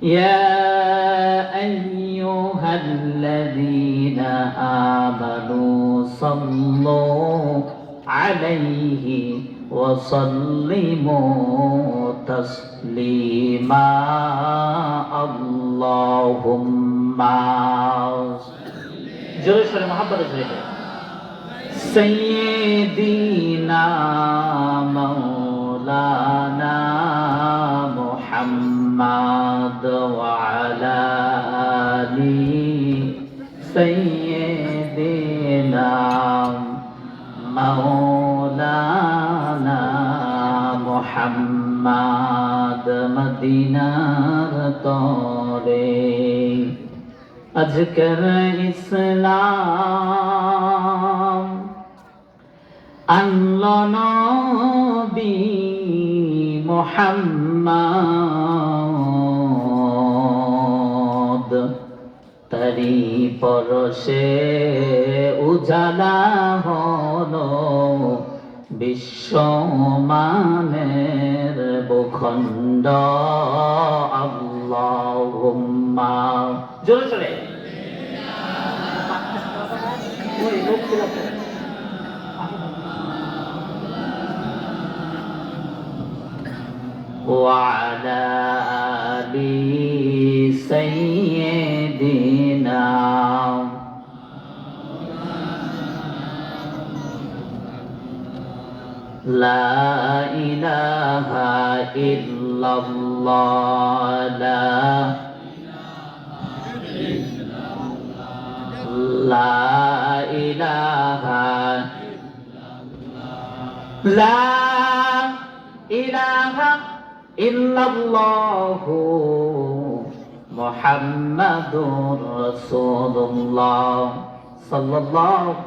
يا أيها الذين آمنوا صلوا عليه وسلموا تسليما اللهم জোরে সরে মহব্বতে জোরে سيدنا مولانا محمد وعلى آل سيدنا مولانا محمد মদিনার তরে আজকের ইসলাম আনলো নবী মুহাম্মদ তারি পরশে উজালা হলো বিশ্বমানের ভূখণ্ড আল্লাহুম্মা জোরে জোরে وعلى آل سيدنا لا إله إلا الله لا إله لا إله إلا الله محمد رسول الله صلى الله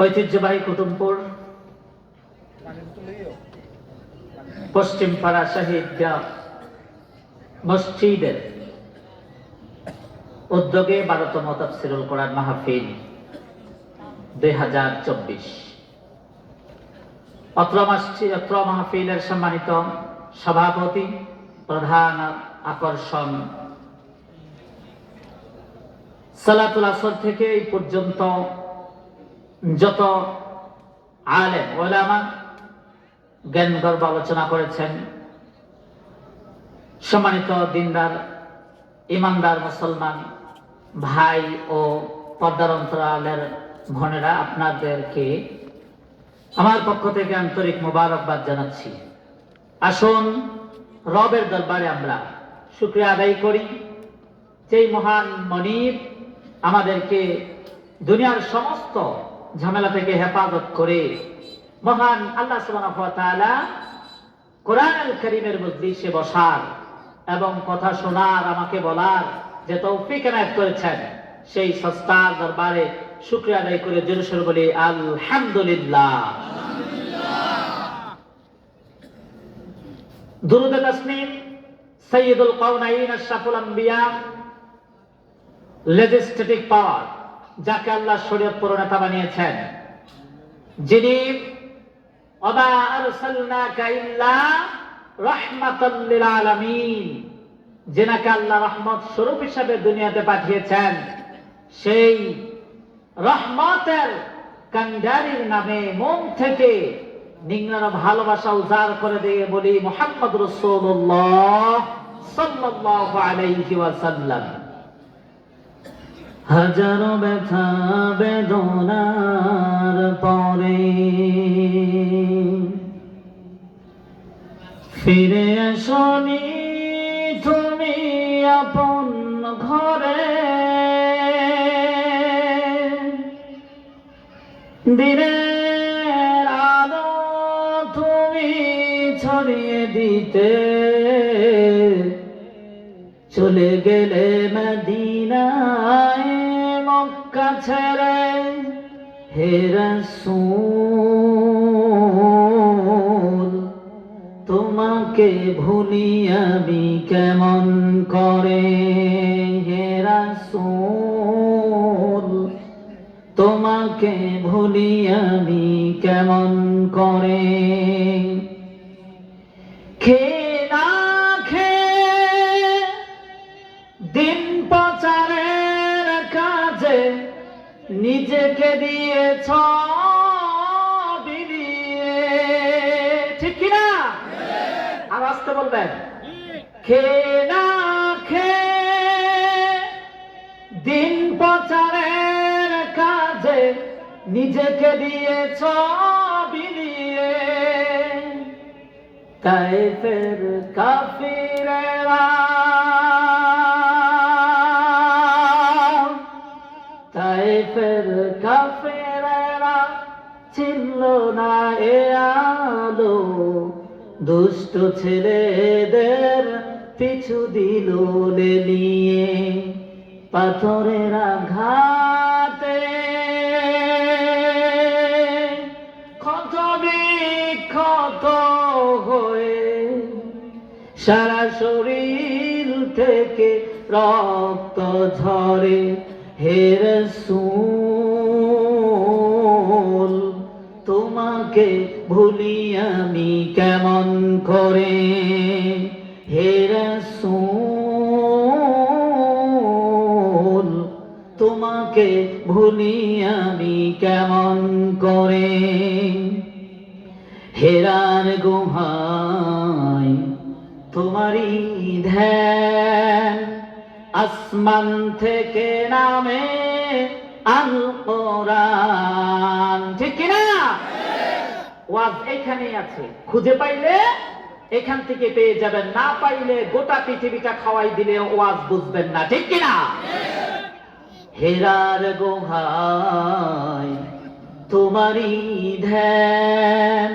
ঐতিহ্যবাহী কুতুবপুর পশ্চিম পাড়া শহীদ মসজিদের উদ্যোগে 12তম তাফসীরুল কোরআন মাহফিল 2024 অত্র মাহফিলের সম্মানিত সভাপতি প্রধান আকর্ষণ সালাতুল আসর থেকে এই পর্যন্ত যত আলেম ওলামা জ্ঞানগর্ভ আলোচনা করেছেন, সম্মানিত দিনদার ইমানদার মুসলমান ভাই ও পর্দার অন্তরালের বোনেরা, আপনাদেরকে আমার পক্ষ থেকে আন্তরিক মোবারকবাদ জানাচ্ছি। আসুন রবের দরবারে আমরা শুকরিয়া আদায় করি, যেই মহান মনিব আমাদেরকে দুনিয়ার সমস্ত ঝামেলা থেকে হেফাজত করে মহান আল্লাহ সুবহানাহু ওয়া তাআলা কোরআনুল কারীমের মজলিসে বসার এবং কথা শোনার, আমাকে বলার যে তৌফিক এনায়েত করেছেন, সেই সস্তার দরবারে শুকরিয়া আদায় করে জোরে সোরে বলি আলহামদুলিল্লাহ। দুরূদ তাসলিম সাইয়্যিদুল কাওনাইন আশরাফুল আম্বিয়া, লেজিসলেটিভ পাওয়ার, যাকে আল্লাহ শরীয়ত প্রণেতা বানিয়েছেন, যিনি ওয়া আরসালনাকা ইল্লা রাহমাতাল লিল আলামিন, যিনাকে আল্লাহ রহমত স্বরূপ হিসাবে দুনিয়াতে পাঠিয়েছেন, সেই রহমতের কান্ডারির নামে মন থেকে নিংড়ানো ভালোবাসা উজাড় করে দিয়ে বলি মুহাম্মদ রাসূলুল্লাহ সাল্লাল্লাহু আলাইহি ওয়াসাল্লাম। হাজারো ব্যথা বেদনার পরে ফিরে আসনি তুমি আপন ঘরে, দিনের আলো তুমি ছড়িয়ে দিতে চলে গেলে মদিনায় মক্কা ছেড়ে। হে রাসূল তোমাকে ভুলি আমি কেমন করে, হে রাসূল তোমাকে ভুলি আমি কেমন করে। খেয়ে না খেয়ে দিন প্রচারের কাজে নিজেকে দিয়েছ বিলিয়ে, ঠিক কিনা? আর আসতে বলবেন, খেয়ে না খেয়ে দিন প্রচারের কাজে নিজেকে দিয়েছ বিলিয়ে। তায়েফের কাফিরেরা, তায়েফের কাফিরেরা ছিল না এ আলো, দুষ্ট ছেলেদের পিছু দিল লেলিয়ে। পাথরের আঘাতে ক্ষত বিক্ষত হয়ে সারা শরীর থেকে রক্ত ঝরে। হে রাসূল তোমাকে ভুলি আমি কেমন করে। হে রাসূল তোমাকে ভুলি আমি কেমন করে। হেরার গুহায় তোমারই ধ্যান, আসমান থেকে নামে আল কোরআন, ঠিক কিনা? ওয়াজ এখানেই আছে, খুঁজে পাইলে এখান থেকে পেয়ে যাবেন, না পাইলে গোটা পৃথিবীটা খাওয়াই দিলে ওয়াজ বুঝবেন না, ঠিক কিনা? হেরার গুহায় তোমারই ধ্যান,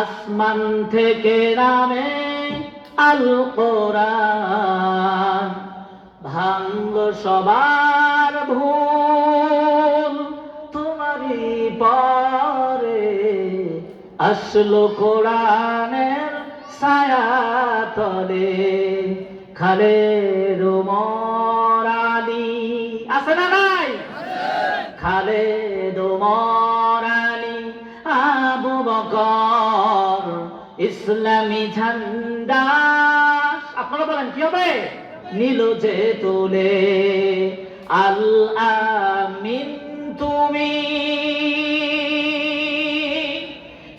আসমান থেকে নামে আল কোরআন। ভাঙল সবার ভুল তোমারই পরে, আসলো কোরআনের ছায়া তলে। খালেদ ওমর আলী আছে না নাই? খালেদ ওমর আলী আবু বকর ইসলামী ঝান্ডা, আপনারা বলেন কি হবে? নীল যে তোলে। আল আমিন তুমি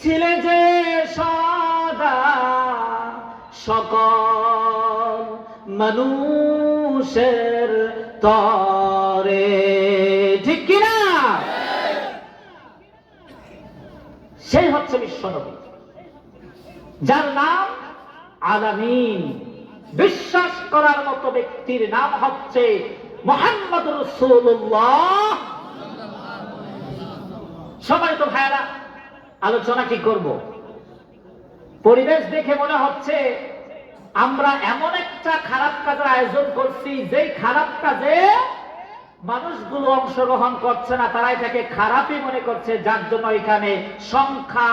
ছিলে যে সদা সকল মানুষের তরে, ঠিক কিনা? সেই হচ্ছে বিশ্বনবী, যার নাম আলামিন। বিশ্বাস করার মতো ব্যক্তির নাম হচ্ছে মুহাম্মদুর রাসূলুল্লাহ। সবাই তো ভাইরা, আলোচনা কি করব? পরিবেশ দেখে মনে হচ্ছে আমরা এমন একটা খারাপ কাজের আয়োজন করছি, যেই খারাপ কাজে মানুষগুলো অংশগ্রহণ করছে না, তারা এটাকে খারাপই মনে করছে, যার জন্য এখানে সংখ্যা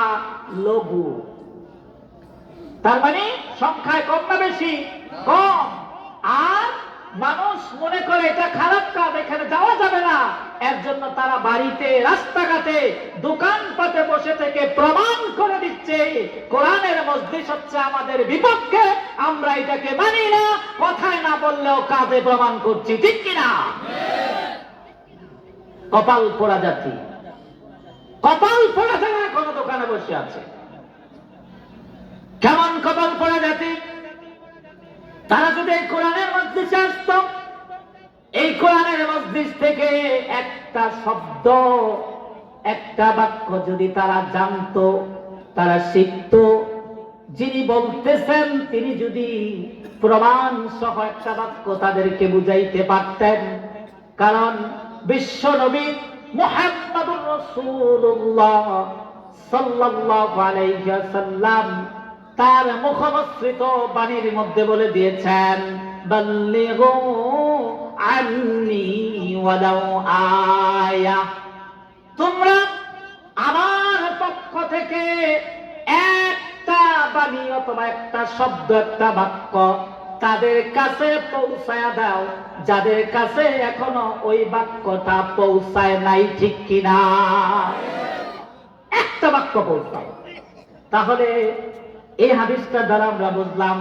লঘু। তার মানে সংখ্যায় কম না বেশি? কম। আর মানুষ মনে করে এটা খারাপ কাজ, এখানে যাওয়া যাবে না, এর জন্য তারা বাড়িতে, রাস্তাঘাটে, দোকানপাটে বসে থেকে প্রমাণ করে দিচ্ছে কোরআনের মজলিস হচ্ছে আমাদের বিপক্ষে, আমরা এটাকে মানি না, কথায় না বললেও কাজে প্রমাণ করছি, ঠিক কিনা? কপাল পোড়া জাতি, কপাল পোড়া যারা কোনো দোকানে বসে আছে। কেমন কপাল পোড়া জাতি? তারা যদি এই কোরআনের মজলিসে আসত, এই কোরআনের মজলিস থেকে একটা শব্দ, একটা বাক্য যদি তারা জানতো, তারা শিখত, যিনি বলতেছেন তিনি যদি প্রমাণ সহ একটা বাক্য তাদেরকে বুঝাইতে পারতেন। কারণ বিশ্ব নবী মুহাম্মদুর রাসূলুল্লাহ সাল্লাল্লাহু আলাইহি ওয়াসাল্লাম তার মুখমসৃত বাণীর মধ্যে বলে দিয়েছেন, বাল্লিগু আন্নি ওয়ালাউ আয়া, তোমরা আমার পক্ষ থেকে একটা বাণী অথবা একটা শব্দ, একটা বাক্য তাদের কাছে পৌঁছায়া দাও যাদের কাছে এখনো ওই বাক্যটা পৌঁছায় নাই, ঠিক কিনা? একটা বাক্য পৌঁছায়। তাহলে এই হাদিসটা দ্বারা আমরা বুঝলাম,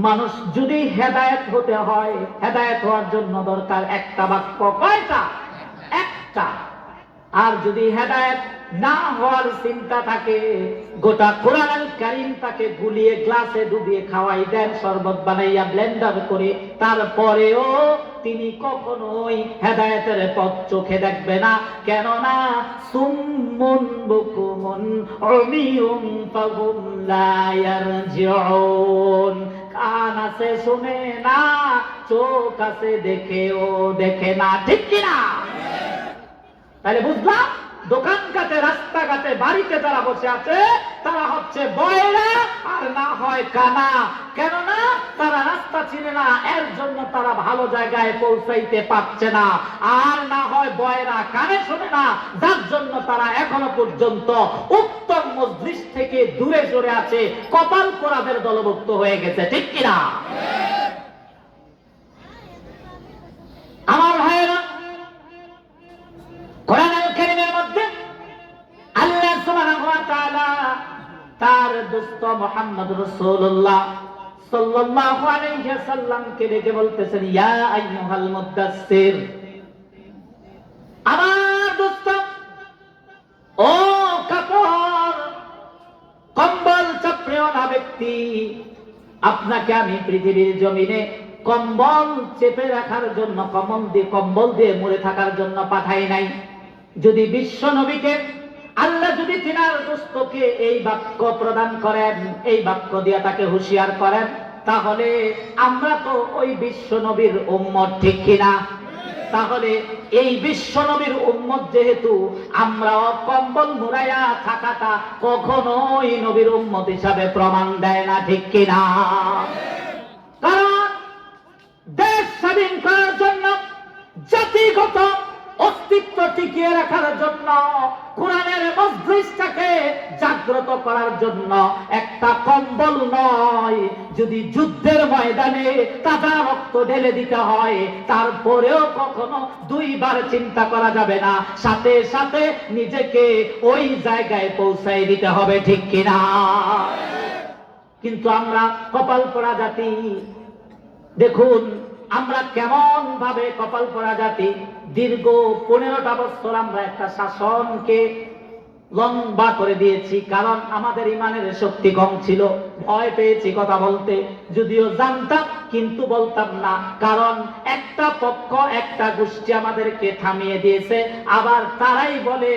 মানুষ যদি হেদায়েত হতে হয়, হেদায়েত হওয়ার জন্য দরকার একটা বাক্য। কয়টা? একটা। আর যদি হেদায়েত না হওয়ার চিন্তা থাকে, গোটা কোরআনুল কারীম তাকে গুলিয়ে গ্লাসে ডুবিয়ে খাওয়াই দেন, শরবত বানাইয়া ব্লেন্ডার করে, তারপরেও তিনি কখনোই হেদায়েতের পথ চোখে দেখবে না। কেননা সুম্মুন বুকুমুন উমিয়ুন ফাহুম লা ইয়ারজিউন, কান আছে শুনে না, চোখ আছে দেখেও দেখে না, ঠিক কিনা? তাহলে বুঝলাম, দোকানঘাটে, রাস্তাঘাটে, বাড়িতে যারা বসে আছে তারা হচ্ছে বয়রা আর না হয় কানা। কেননা তারা রাস্তা চিনে না, এর জন্য তারা ভালো জায়গায় পৌঁছাইতে পারছে না। আর না হয় বয়রা, কানে শোনে না, যার জন্য তারা এখনো পর্যন্ত উত্তম মজলিস থেকে দূরে সরে আছে, কপাল পোড়াদের দলভুক্ত হয়ে গেছে, ঠিক কিনা? আমার ভাইয়েরা, কোরআনুল কারীমের মধ্যে আল্লাহ সুবহানাহু ওয়া তাআলা তার দোস্ত মুহাম্মদ রাসূলুল্লাহ সাল্লাল্লাহু আলাইহি ওয়াসাল্লামকে ডেকে বলতেছেন, ইয়া আইয়ুহাল মুদাসসির, আমার দোস্ত, ও কাপড় কম্বল চাপড়েওয়ালা ব্যক্তি, আপনাকে আমি পৃথিবীর জমিনে কম্বল চেপে রাখার জন্য, কম্বল দিয়ে মুড়ে থাকার জন্য পাঠাই নাই। যদি বিশ্ব নবীকে আল্লাহ যদি তিনার দোস্তকে এই বাক্য প্রদান করেন, এই বাক্য দিয়ে তাকে হুঁশিয়ার করেন, তাহলে আমরা তো ওই বিশ্ব নবীর উম্মত, ঠিক কিনা? তাহলে এই বিশ্ব নবীর উম্মত যেহেতু, আমরাও কম্বল মুড়াইয়া থাকাটা কখনোই নবীর উম্মত হিসাবে প্রমাণ দেয় না, ঠিক কিনা? কারণ দেশ স্বাধীন করার জন্য, জাতিগত অস্তিত্ব টিকিয়ে রাখার জন্য, কোরআনের মজলিসটাকে জাগ্রত করার জন্য একটা কম্বল নয়, যদি যুদ্ধের ময়দানে তাজা রক্ত ঢেলে দিতে হয়, তারপরেও কখনো দুইবার চিন্তা করা যাবে না, সাথে সাথে নিজেকে ওই জায়গায় পৌঁছাই দিতে হবে, ঠিক কিনা? কিন্তু আমরা কপাল পোড়া জাতি। দেখুন আমরা কেমন ভাবে কপাল পোড়া জাতি। দীর্ঘ 15টা বছর আমরা একটা শাসনকে লম্বা করে দিয়েছি, কারণ আমাদের ইমানের শক্তি কম ছিল, ভয় পেয়েছি কথা বলতে, যদিও জানতাম কিন্তু বলতাম না, কারণ একটা পক্ষ, একটা গোষ্ঠী আমাদেরকে থামিয়ে দিয়েছে। আবার তারাই বলে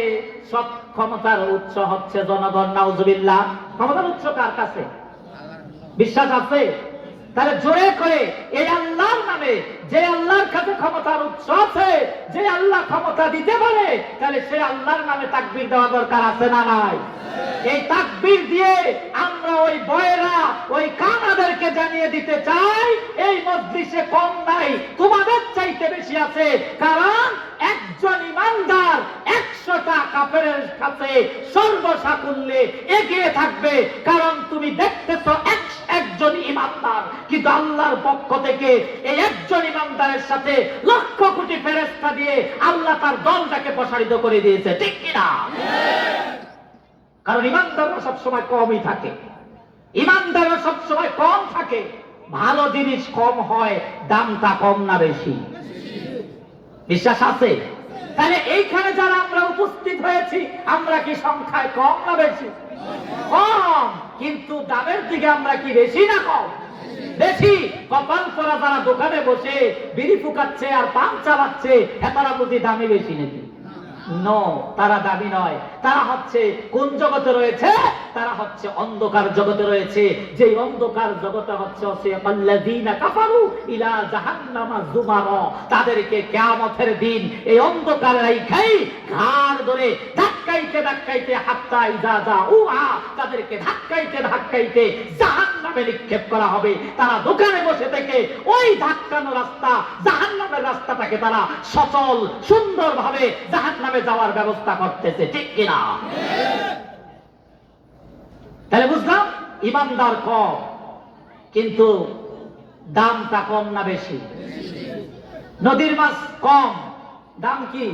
সব ক্ষমতার উৎস হচ্ছে জনগণ। নাউজুবিল্লাহ। ক্ষমতার উৎস কার কাছে? বিশ্বাস আছে? তাহলে জোরে করে এই আল্লাহর নামে, যে আল্লাহর কাছে ক্ষমতার উৎস আছে, যে আল্লাহ ক্ষমতা দিতে পারে, তাহলে সে আল্লাহর নামে তাকবীর দেওয়া দরকার আছে না নাই? এই তাকবীর দিয়ে আমরা ওই বয়রা, ওই কানাদেরকে জানিয়ে দিতে চাই, এই মজলিসে কম নাই, তোমাদের চাইতে বেশি আছে। কারণ একজন ইমানদার 100টা কাফেরের কাছে সর্বসাকুল্যে এগিয়ে থাকবে। কারণ তুমি দেখতেছো একজন ইমানদার, কিন্তু আল্লাহর পক্ষ থেকে এই একজন ইমানদারের সাথে লক্ষ কোটি ফেরেশতা দিয়ে আল্লাহ তার দলটাকে প্রসারিত করে দিয়েছে, ঠিক কিনা? কারণ ইমানদাররা সবসময় কমই থাকে, ইমানদাররা সবসময় কম থাকে। ভালো জিনিস কম হয়, দামটা কম না বেশি? বিশ্বাস আছে? তাহলে এইখানে যারা আমরা উপস্থিত হয়েছি, আমরা কি সংখ্যায় কম না বেশি? কম। কিন্তু দামের দিকে আমরা কি বেশি না কম? বেশি। কপাল পোড়া যারা দোকানে বসে বিড়ি ফুকাচ্ছে আর পান চালাচ্ছে, তারা বুঝি দামি বেশি নাকি? নো, তারা দাবি নয়। তারা হচ্ছে কোন জগতে রয়েছে? তারা হচ্ছে অন্ধকার জগতে রয়েছে। যে অন্ধকার জগতে হচ্ছে আল্লাযীনা কাফারু ইলা জাহান্নামা যুমারা, তাদেরকে কিয়ামতের দিন এই অন্ধকার রাইখাই ঘাড় ধরে ধাক্কাইতে ধাক্কাইতে হাত্তা ইযা যাউহা, তাদেরকে ধাক্কাইতে ধাক্কাইতে জাহান্নামে নিক্ষেপ করা হবে। তারা দোকানে বসে থেকে ওই ধাক্কানো রাস্তা, জাহান্নামের রাস্তাটাকে তারা সচল সুন্দরভাবে জাহান্নামে যাওয়ার ব্যবস্থা করতেছে, ঠিক কিনা? তাহলে বুঝলাম ইমানদার কম, কিন্তু দামটা কম না বেশি? নদীর মাছ কম, দাম কি?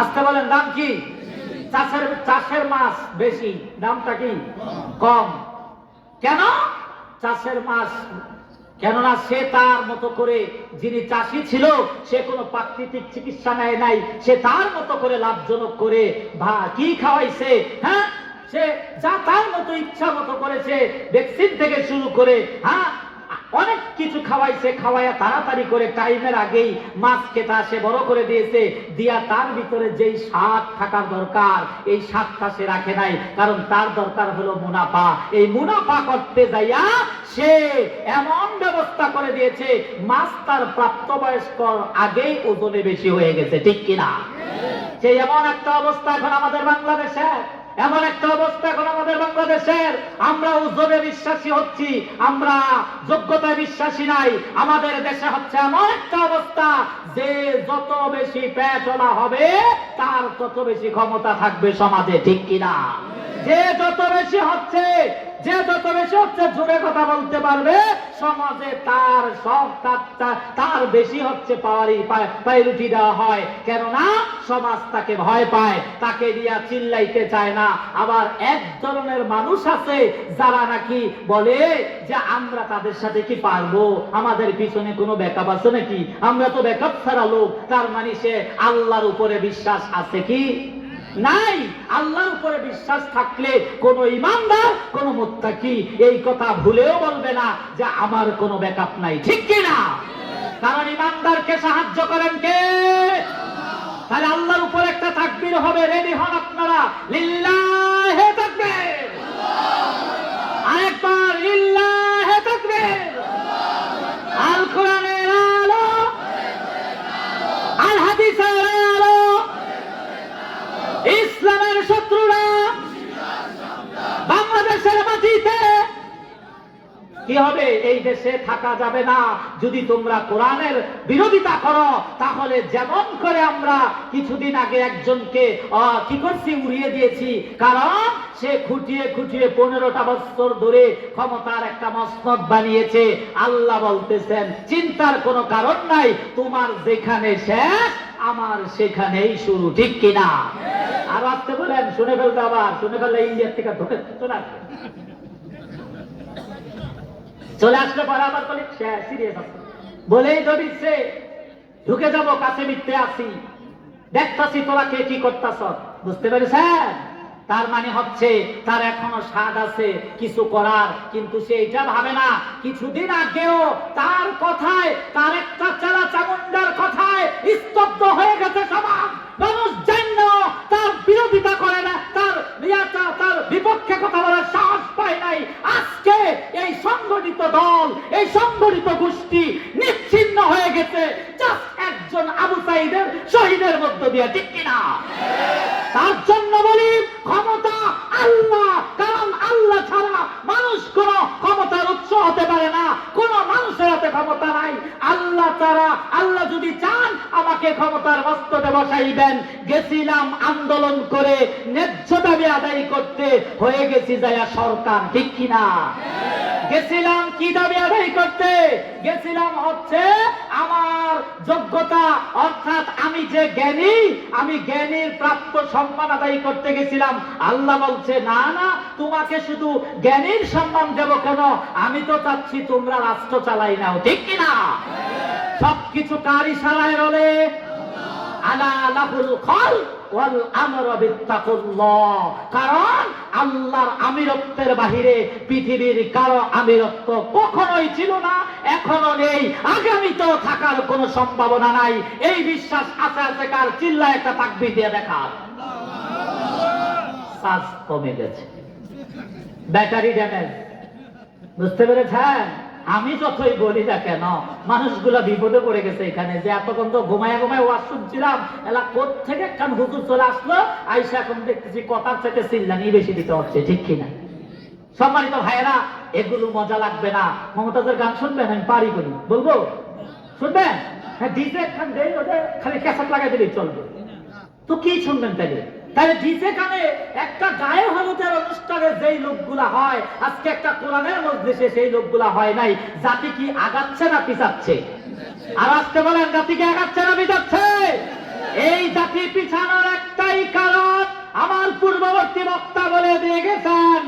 আস্তে বলেন, দাম কি? চাষের মাছ বেশি, দামটা কি? কম। কেন চাষের মাছ? কেননা সে তার মতো করে, যিনি চাষি ছিল সে কোনো প্রাকৃতিক চিকিৎসা নেয় নাই, সে তার মতো করে লাভজনক করে কি খাওয়াইছে, হ্যাঁ, সে যা তার মতো ইচ্ছা মতো করেছে, ভ্যাকসিন থেকে শুরু করে অনেক কিছু খাওয়াইছে, খাওয়াইয়া তাড়াতাড়ি করে টাইমের আগেই মাছ খেতে সে বড় করে দিয়েছে, দিয়া তার ভিতরে যেই স্বাদ থাকার দরকার এই স্বাদটা সে রাখে নাই, কারণ তার দরকার হলো মুনাফা। এই মুনাফা করতে যাইয়া সে এমন ব্যবস্থা করে দিয়েছে মাছ তার প্রাপ্তবয়স্ক আগেই ওজনে বেশি হয়ে গেছে, ঠিক কিনা? সেই এমন একটা অবস্থা এখন আমাদের বাংলাদেশে, এমন একটা অবস্থা এখন আমাদের বাংলাদেশের, আমরা ওজনে বিশ্বাসী হচ্ছি, আমরা যোগ্যতায় বিশ্বাসী নাই। আমাদের দেশে হচ্ছে এমন একটা অবস্থা যে যত বেশি পেটওয়ালা হবে তার তত বেশি ক্ষমতা থাকবে সমাজে, ঠিক কিনা? যে যত বেশি হচ্ছে, যে যত বেশি হচ্ছে জোরে কথা বলতে পারবে সমাজে, তার সব তার বেশি হচ্ছে প্রায়োরিটি দেওয়া হয়। কেননা সমাজ তাকে ভয় পায়, তাকে দিয়া চিল্লাইতে চায় না। আবার এক ধরনের মানুষ আছে যারা নাকি বলে যে আমরা তাদের সাথে কি পারবো, আমাদের পিছনে কোনো ব্যাকআপ আছে নাকি, আমরা তো ব্যাকআপ ছাড়া লোক। তার মানে সে আল্লাহর উপরে বিশ্বাস আছে কি নাই? আল্লাহর উপরে বিশ্বাস থাকলে কোন ইমানদার, কোন মুত্তাকি এই কথা ভুলেও বলবে না যে আমার কোনো ব্যাকআপ নাই, ঠিক কি না? কারণ ইমানদারকে সাহায্য করেন কে? তাহলে আল্লাহর উপর একটা তাকবীর হবে, রেডি হন আপনারা, লিল্লাহে তাকবীর, আরেকবার লিল্লাহে তাকবীর। আল কোরআনের আলো, আল হাদিসের আলো, ইসলামের শত্রুরা বাংলাদেশের মাটিতে কি হবে? এই দেশে থাকা যাবে না যদি তোমরা কোরআনের বিরোধিতা করো। তাহলে যেমন করে আমরা কিছুদিন আগে একজনকে কি করছি, উড়িয়ে দিয়েছি, কারণ সে খুঁটিয়ে খুঁটিয়ে 15টা বছর ধরে ক্ষমতার একটা মসনদ বানিয়েছে। আল্লাহ বলতেছেন চিন্তার কোনো কারণ নাই, তোমার যেখানে শেষ আমার সেখানেই শুরু, ঠিক কিনা? আর আসতে বলেন, শুনে ফেলতে, আবার শুনে ফেললে ইন্ডিয়ার থেকে ঢুকে চলে আসলে পরে আবার বলে সিরিয়াস আছে বলেই যদি সে ঢুকে যাবো, কাছে মিথ্যে আসি, দেখতাছি তোরা কে কি করতাছ, বুঝতে পেরেছেন? তার মানে হচ্ছে তার এখনো স্বাদ আছে কিছু করার, কিন্তু সে এটা ভাবে না কিছুদিন আগেও তার কথায়, তার একটা চালা চামুন্ডার কথায় স্তব্ধ হয়ে গেছে সমাজ। মানুষ জান্য তার বিরোধিতা করে না, তার বিপক্ষে কথা বলার সাহস পায় নাই। আজকে এই সংগঠিত দল, এই সংগঠিত গোষ্ঠী নিচ্ছিন্ন হয়ে গেছে জাস্ট একজন আবু সাঈদের শহীদের মধ্য দিয়ে, ঠিক কিনা? তার জন্য বলি ক্ষমতা আল্লাহ, কারণ আল্লাহ ছাড়া মানুষ কোন ক্ষমতার উৎস হতে পারে না, কোন মানুষের হাতে ক্ষমতা নাই। আল্লাহ ছাড়া, আল্লাহ যদি চান আমাকে ক্ষমতার মস্তকে বসাইবেন। গেছিলাম আন্দোলন করে ন্যায্য দাবি আদায় করতে, হয়ে গেছি যায়া সরকার, ঠিক কিনা? গেছিলাম কি দাবি আদায় করতে? গেছিলাম হচ্ছে আমার যোগ্যতা, অর্থাৎ আমি যে জ্ঞানী, আমি জ্ঞানীর প্রাপ্ত সম্মান আদায় করতে গেছিলাম। আল্লাহ বলছে না না, তোমাকে শুধু জ্ঞানীর সম্মান দেব কেন, আমি তো চাচ্ছি তোমরা রাষ্ট্র চালাই নাও, ঠিক কিনা? সবকিছু কার ইশারায় রলে? আলা লাহুল খালক ওয়াল আমরু বিত্তাকুল্লাহ। কারণ আল্লাহর আমিরত্বের বাহিরে পৃথিবীর কারো আমিরত্ব কখনোই ছিল না, এখনো নেই, আগামীতেও থাকার কোনো সম্ভাবনা নাই। এই বিশ্বাস আছে আছে কার? চিল্লায় একটা তাকবীর দিয়ে দেখা। চার্জ কমে গেছে, ব্যাটারি ড্যামেজ, বুঝতে পেরেছেন? আমি যতই বলি না কেন, মানুষগুলা বিপদে পড়ে গেছে এখানে, যে এতক্ষণ তো ঘুমায় ঘুমায় ওয়াজ শুনছিলাম, এলা কোত্থেকে একখান হুজুর চলে আসলো, আইসা এখন দেখতেছি কথার থেকে চিল্লানি বেশি দিতে হচ্ছে, ঠিক কিনা? সম্মানিত ভাইয়েরা, এগুলো মজা লাগবে না। মমতাজের গান শুনবেন? আমি পারি করি, বলবো শুনবেন? হ্যাঁ, ডিজে একখান দেই, ওদের খালি ক্যাসেট লাগাই দিলেই চলবে। তো কি শুনবেন তাহলে? তাহলে যেখানে একটা গায়ে হলুদের অনুষ্ঠানে যেই লোকগুলা হয়, আজকে একটা কোরআনের মজলিসে সেই লোকগুলা হয় নাই। জাতি কি আগাচ্ছে না পিছাচ্ছে? আর আজকে বলেন, জাতি কি আগাচ্ছে না পিছাচ্ছে? এই জাতি পিছানোর একটাই কারণ, আমার পূর্ববর্তী বক্তা বলে দিয়ে গেছেন,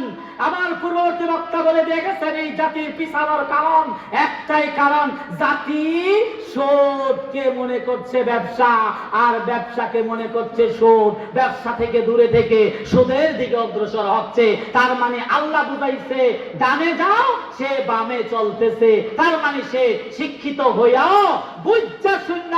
এই জাতির পিছানোর কারণ একটাই কারণ, জাতি সুদকে মনে করছে ব্যবসা, আর ব্যবসাকে মনে করছে সুদ। ব্যবসা থেকে দূরে থেকে সুদের দিকে অগ্রসর হচ্ছে। তার মানে আল্লাহ বুঝাইছে ডানে যাও, সে বামে চলতেছে। তার মানে সে শিক্ষিত হইয়াও বুঝা শূন্য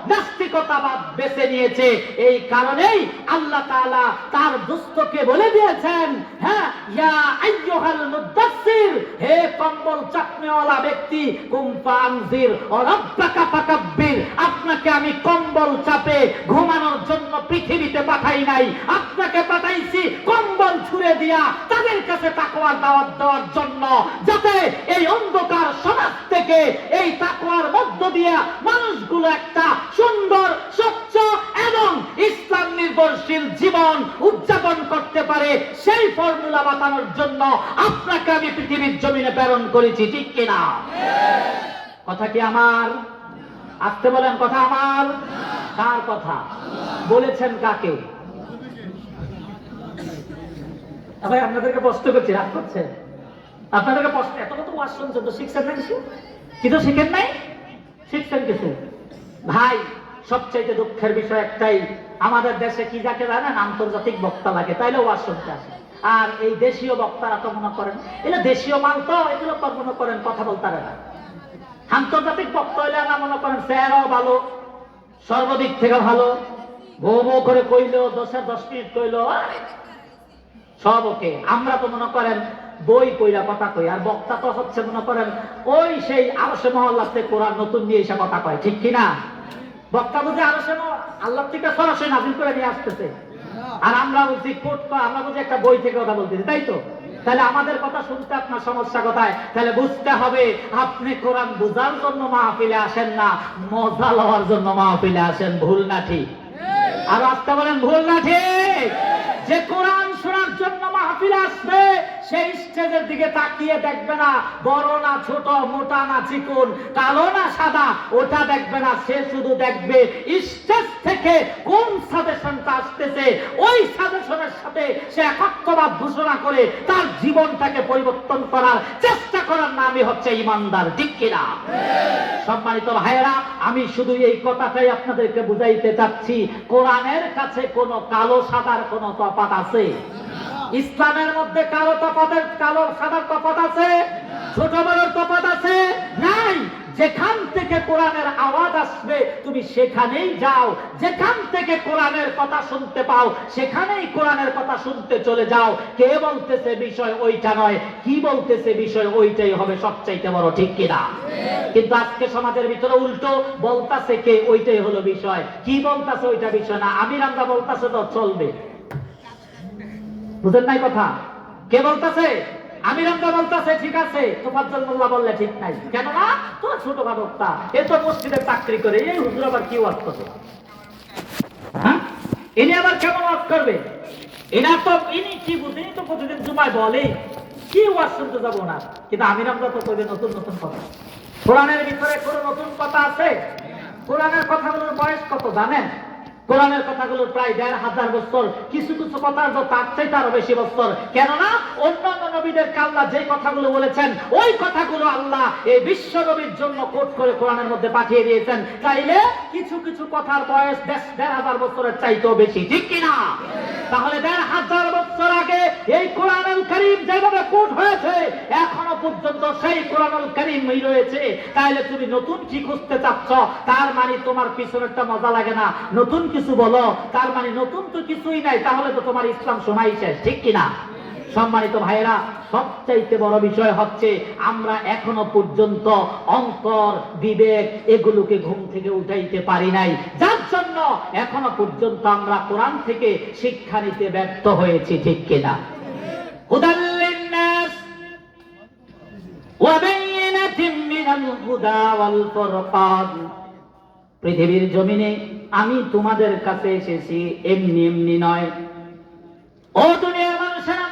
নাস্তিকতাবাদ বেছে নিয়েছে। এই কারণেই আল্লাহ তাআলা তার দোস্তকে বলে দিয়েছেন, হ্যাঁ, ইয়া আইয়ুহাল মুদাসসির, হে কম্বল চাপনেওয়ালা ব্যক্তি, কুম ফানজির ওয়া রাব্বাকা ফাকাব্বির, আপনাকে আমি কম্বল চাপে ঘুমানোর জন্য পৃথিবীতে পাঠাই নাই, আপনাকে পাঠাইছি কম্বল ছুঁড়ে দিয়া তাদের কাছে তাকওয়ার দাওয়াত দেওয়ার জন্য, যাতে এই অন্ধকার সমাজ থেকে এই তাকওয়ার মধ্য দিয়া মানুষগুলো একটা সুন্দর, স্বচ্ছ এবং ইসলাম নির্ভরশীল জীবন উদযাপন করতে পারে। সেই ফর্মুলা বাতানোর জন্য আপনাকে আমি পৃথিবীর জমিনে প্রেরণ করেছি, ঠিক কিনা? কথা কি আমার? আসতে বলেন, কথা আমার? কার কথা বলেছেন? কাকে? ভাই আপনাদেরকে প্রশ্ন করছি, রাগ করছেন? আপনাদেরকে প্রশ্ন, এত কত ওয়াজ শুনছেন, তো শিখছেন না কিছু? কিন্তু শিখেন নাই? শিখছেন কিছু? ভাই সবচাইতে দুঃখের বিষয় একটাই, আমাদের দেশে কি যাকে জানেন, আন্তর্জাতিক বক্তা লাগে, তাইলে ওয়াজ শুনতে আসে। আর এই দেশীয় বক্তারা তো মনে করেন এগুলো দেশীয় মাল, তো এগুলো তো মনে করেন কথা বলতে পারে না। আন্তর্জাতিক বক্তা হইলে না মনে করেন চেহারাও ভালো, সর্বদিক থেকে ভালো, বউ বউ করে কইলো, 10 মিনিট কইলো, সব ওকে। আমরা তো মনে করেন বই কইরা কথা কই, আর বক্তা তো হচ্ছে মনে করেন ওই সেই আরশে মহল্লাতে কোরআন নতুন নিয়ে এসে কথা কয়, ঠিক কিনা? বক্তা বুঝে আরশে আল্লাহ থেকে সরাসরি নাযিল করে নিয়ে আসতেছে, আর আমরা বুঝি কোট, আমরা বুঝি একটা বই থেকে কথা বলতেছি, তাই তো? তাহলে আমাদের কথা শুনতে আপনার সমস্যা কোথায়? তাহলে বুঝতে হবে আপনি কোরআন বোঝার জন্য মাহফিলে আসেন না, মজা লওয়ার জন্য মাহফিলে আসেন। ভুল না ঠিক? আর আসতে বলেন, ভুল না ঠিক? যে কোরআন শোনার জন্য মাহফিলে আসবে, সেই স্টেজের দিকে তাকিয়ে দেখবে না বড় না ছোট, মোটা না চিকন, কালো না সাদা, ওটা দেখবে না। সে শুধু দেখবে স্টেজ থেকে কোন সাজেশনটা আসতেছে, ওই সাজেশনের সাথে সে একত্ববাদ ঘোষণা করে তার জীবনটাকে পরিবর্তন করার চেষ্টা করার নামই হচ্ছে ইমানদার, ঠিক কিনা? সম্মানিত ভাইয়েরা, আমি শুধু এই কথাটাই আপনাদেরকে বুঝাইতে চাচ্ছি, কোরআনের কাছে কোনো কালো সাদার কোনো তফাৎ আছে? ইসলামের মধ্যে কালো সাদার তফাৎ আছে? ছোট বড়র তফাৎ আছে? নাই। যেখান থেকে কোরআনের আওয়াজ আসবে তুমি সেখানেই যাও, যেখান থেকে কোরআনের কথা শুনতে পাও সেখানেই কোরআনের কথা শুনতে চলে যাও। কে বলতেছে বিষয় ওইটা নয়, কি বলতেছে বিষয় ওইটাই হবে সবচাইতে বড়, ঠিক কিনা? কিন্তু আজকে সমাজের ভিতরে উল্টো, বলতাছে কে ওইটাই হলো বিষয়, কি বলতাছে ওইটা বিষয় না। আমির আমরা বলতাছে তো চলবে, বুঝেন নাই কথা? কে বলতাছে? আমির আমরা বলতাছে ঠিক আছে, তোফাজ্জল মোল্লা বললে ঠিক নাই। কেন না? তোর ছোট বক্তা, এ তো মসজিদে চাকরি করে, এই হুজুর আবার কি ওয়াজ করবে? হ্যাঁ, ইনি আবার কেমন ওয়াজ করবে? ইনি কি বুঝেনি তো, প্রতিদিন জুমায় বলে, কি ওয়াজ শুনতে যাবো না। কিন্তু আমির আমরা তো কইবে নতুন নতুন কথা। কোরআনের ভিতরে কোনো নতুন কথা আছে? কোরআনের কথাগুলোর বয়স কত জানেন? কোরআনের কথাগুলো প্রায় ১,৫০০ বছর, কিছু কিছু কথার তো তার চাইতে আরো বেশি বছর। কেননা অন্যান্য নবীদেরকে আল্লাহ যে কথাগুলো বলেছেন, ওই কথাগুলো আল্লাহ এই বিশ্ব নবীর জন্য কোট করে কোরআনের মধ্যে পাঠিয়ে দিয়েছেন। তাইলে কিছু কিছু কথার বয়স ১,৫০০ বছরের চাইতেও বেশি, ঠিক কিনা? তাহলে ১,৫০০ বছর আগে এই কোরআনুল কারীম যেভাবে কোট হয়েছে, এখনো পর্যন্ত সেই কোরআনুল কারীমই রয়েছে। তাইলে তুমি নতুন কি খুঁজতে চাচ্ছ? তার মানে তোমার পিছনেরটা মজা লাগে না, নতুন কিছু বলো, তার মানে নতুন তো কিছুই নাই, তাহলে তো তোমার ইসলাম সময় শেষ, ঠিক কিনা? সম্মানিত ভাইয়েরা, সবচাইতে বড় বিষয় হচ্ছে আমরা এখনো পর্যন্ত অন্তর, বিবেক এগুলোকে ঘুম থেকে উঠাইতে পারি নাই, যার জন্য এখনো পর্যন্ত আমরা কোরআন থেকে শিক্ষা নিতে ব্যর্থ হয়েছি, ঠিক কিনা? হুদাল লিন্নাস ওয়া বাইয়িনাতিন মিনাল হুদা ওয়াল ফুরকান। পৃথিবীর জমিনে আমি তোমাদের কাছে এসেছি এমনি এমনি নয়, ও দুনিয়ার মানুষেরা,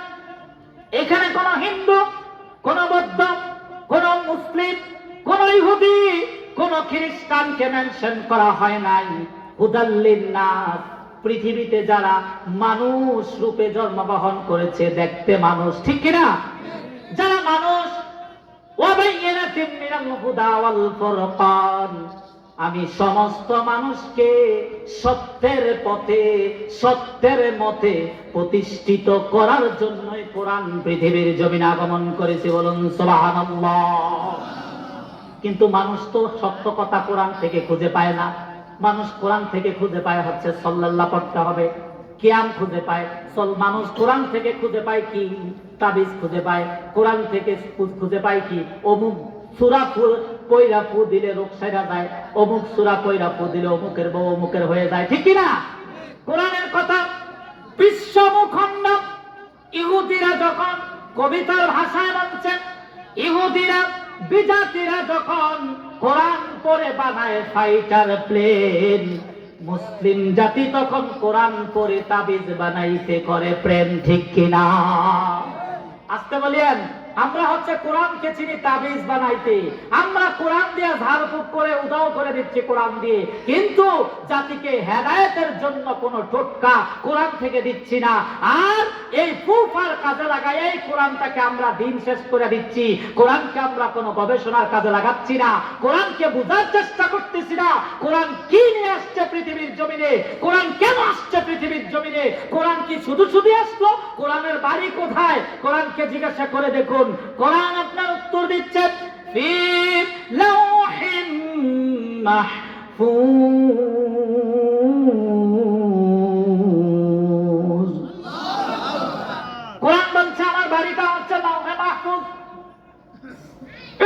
এখানে কোন হিন্দু, কোন বৌদ্ধ, কোন মুসলিম, কোন ইহুদি, কোন খ্রিস্টানকে মেনশন করা হয় নাই। হুদাল্লিন নাস, পৃথিবীতে যারা মানুষ রূপে জন্মগ্রহণ করেছে, দেখতে মানুষ, ঠিক কিনা? যারা মানুষ, ওয়াবাইয়ানাতিন মিনাল হুদা ওয়াল ফুরকান, আমি সমস্ত মানুষকে সত্যের পথে, সত্যের মতে প্রতিষ্ঠিত করার জন্যই কোরআন পৃথিবীর জমিনে আগমন করেছে। বলুন সুবহানাল্লাহ। কিন্তু মানুষ তো সত্য কথা কোরআন থেকে খুঁজে পায় না। মানুষ কোরআন থেকে খুঁজে পায় হচ্ছে সাল্লাল্লাহ পড়তে হবে, কিয়াম খুঁজে পায়। মানুষ কোরআন থেকে খুঁজে পায় কি? তাবিজ খুঁজে পায়। কোরআন থেকে খুঁজে পায় কি? অমুক সূরা পয়রা ফু দিলে রোগ সেরা যায়, অমুক সূরা পয়রা ফু দিলে অমুকের বউ অমুকের হয়ে যায়, ঠিক কি না? কোরআনের কথা বিশ্ব মুখণ্ড। ইহুদিরা যখন কবিতার ভাষায় বলছেন, ইহুদিরা বিজাতিরা যখন কোরআন পড়ে বানায় ফাইটার প্লেন, মুসলিম জাতি তখন কোরআন পড়ে তাবিজ বানাইতে করে প্রেম, ঠিক কিনা? আসতে বলেন, আমরা হচ্ছে কোরআনকে চিনি তাবিজ বানাইতে, আমরা কোরআন দিয়ে ঝাড়ফুঁক করে উদাও করে দিচ্ছি কোরআন দিয়ে, কিন্তু জাতিকে হেদায়েতের জন্য কোন টোটকা কোরআন থেকে দিচ্ছি না। আর এই ফুফার কাজে লাগাই এই কোরআনটাকে আমরা দিন শেষ করে দিচ্ছি। কোরআনকে আমরা কোনো গবেষণার কাজে লাগাচ্ছি না, কোরআনকে বোঝার চেষ্টা করতেছি না। কোরআন কি নিয়ে আসছে পৃথিবীর জমিনে, কোরআন কেন আসছে পৃথিবীর জমিনে, কোরআন কি শুধু শুধু আসলো, কোরআনের বাড়ি কোথায়, কোরআনকে জিজ্ঞাসা করে দেখুন। কোরআন আপনার উত্তর দিচ্ছে ফি লাওহিন মাহফুজ। কোরআন বলছে আমার বাড়িটা হচ্ছে লাওহে মাহফুজ।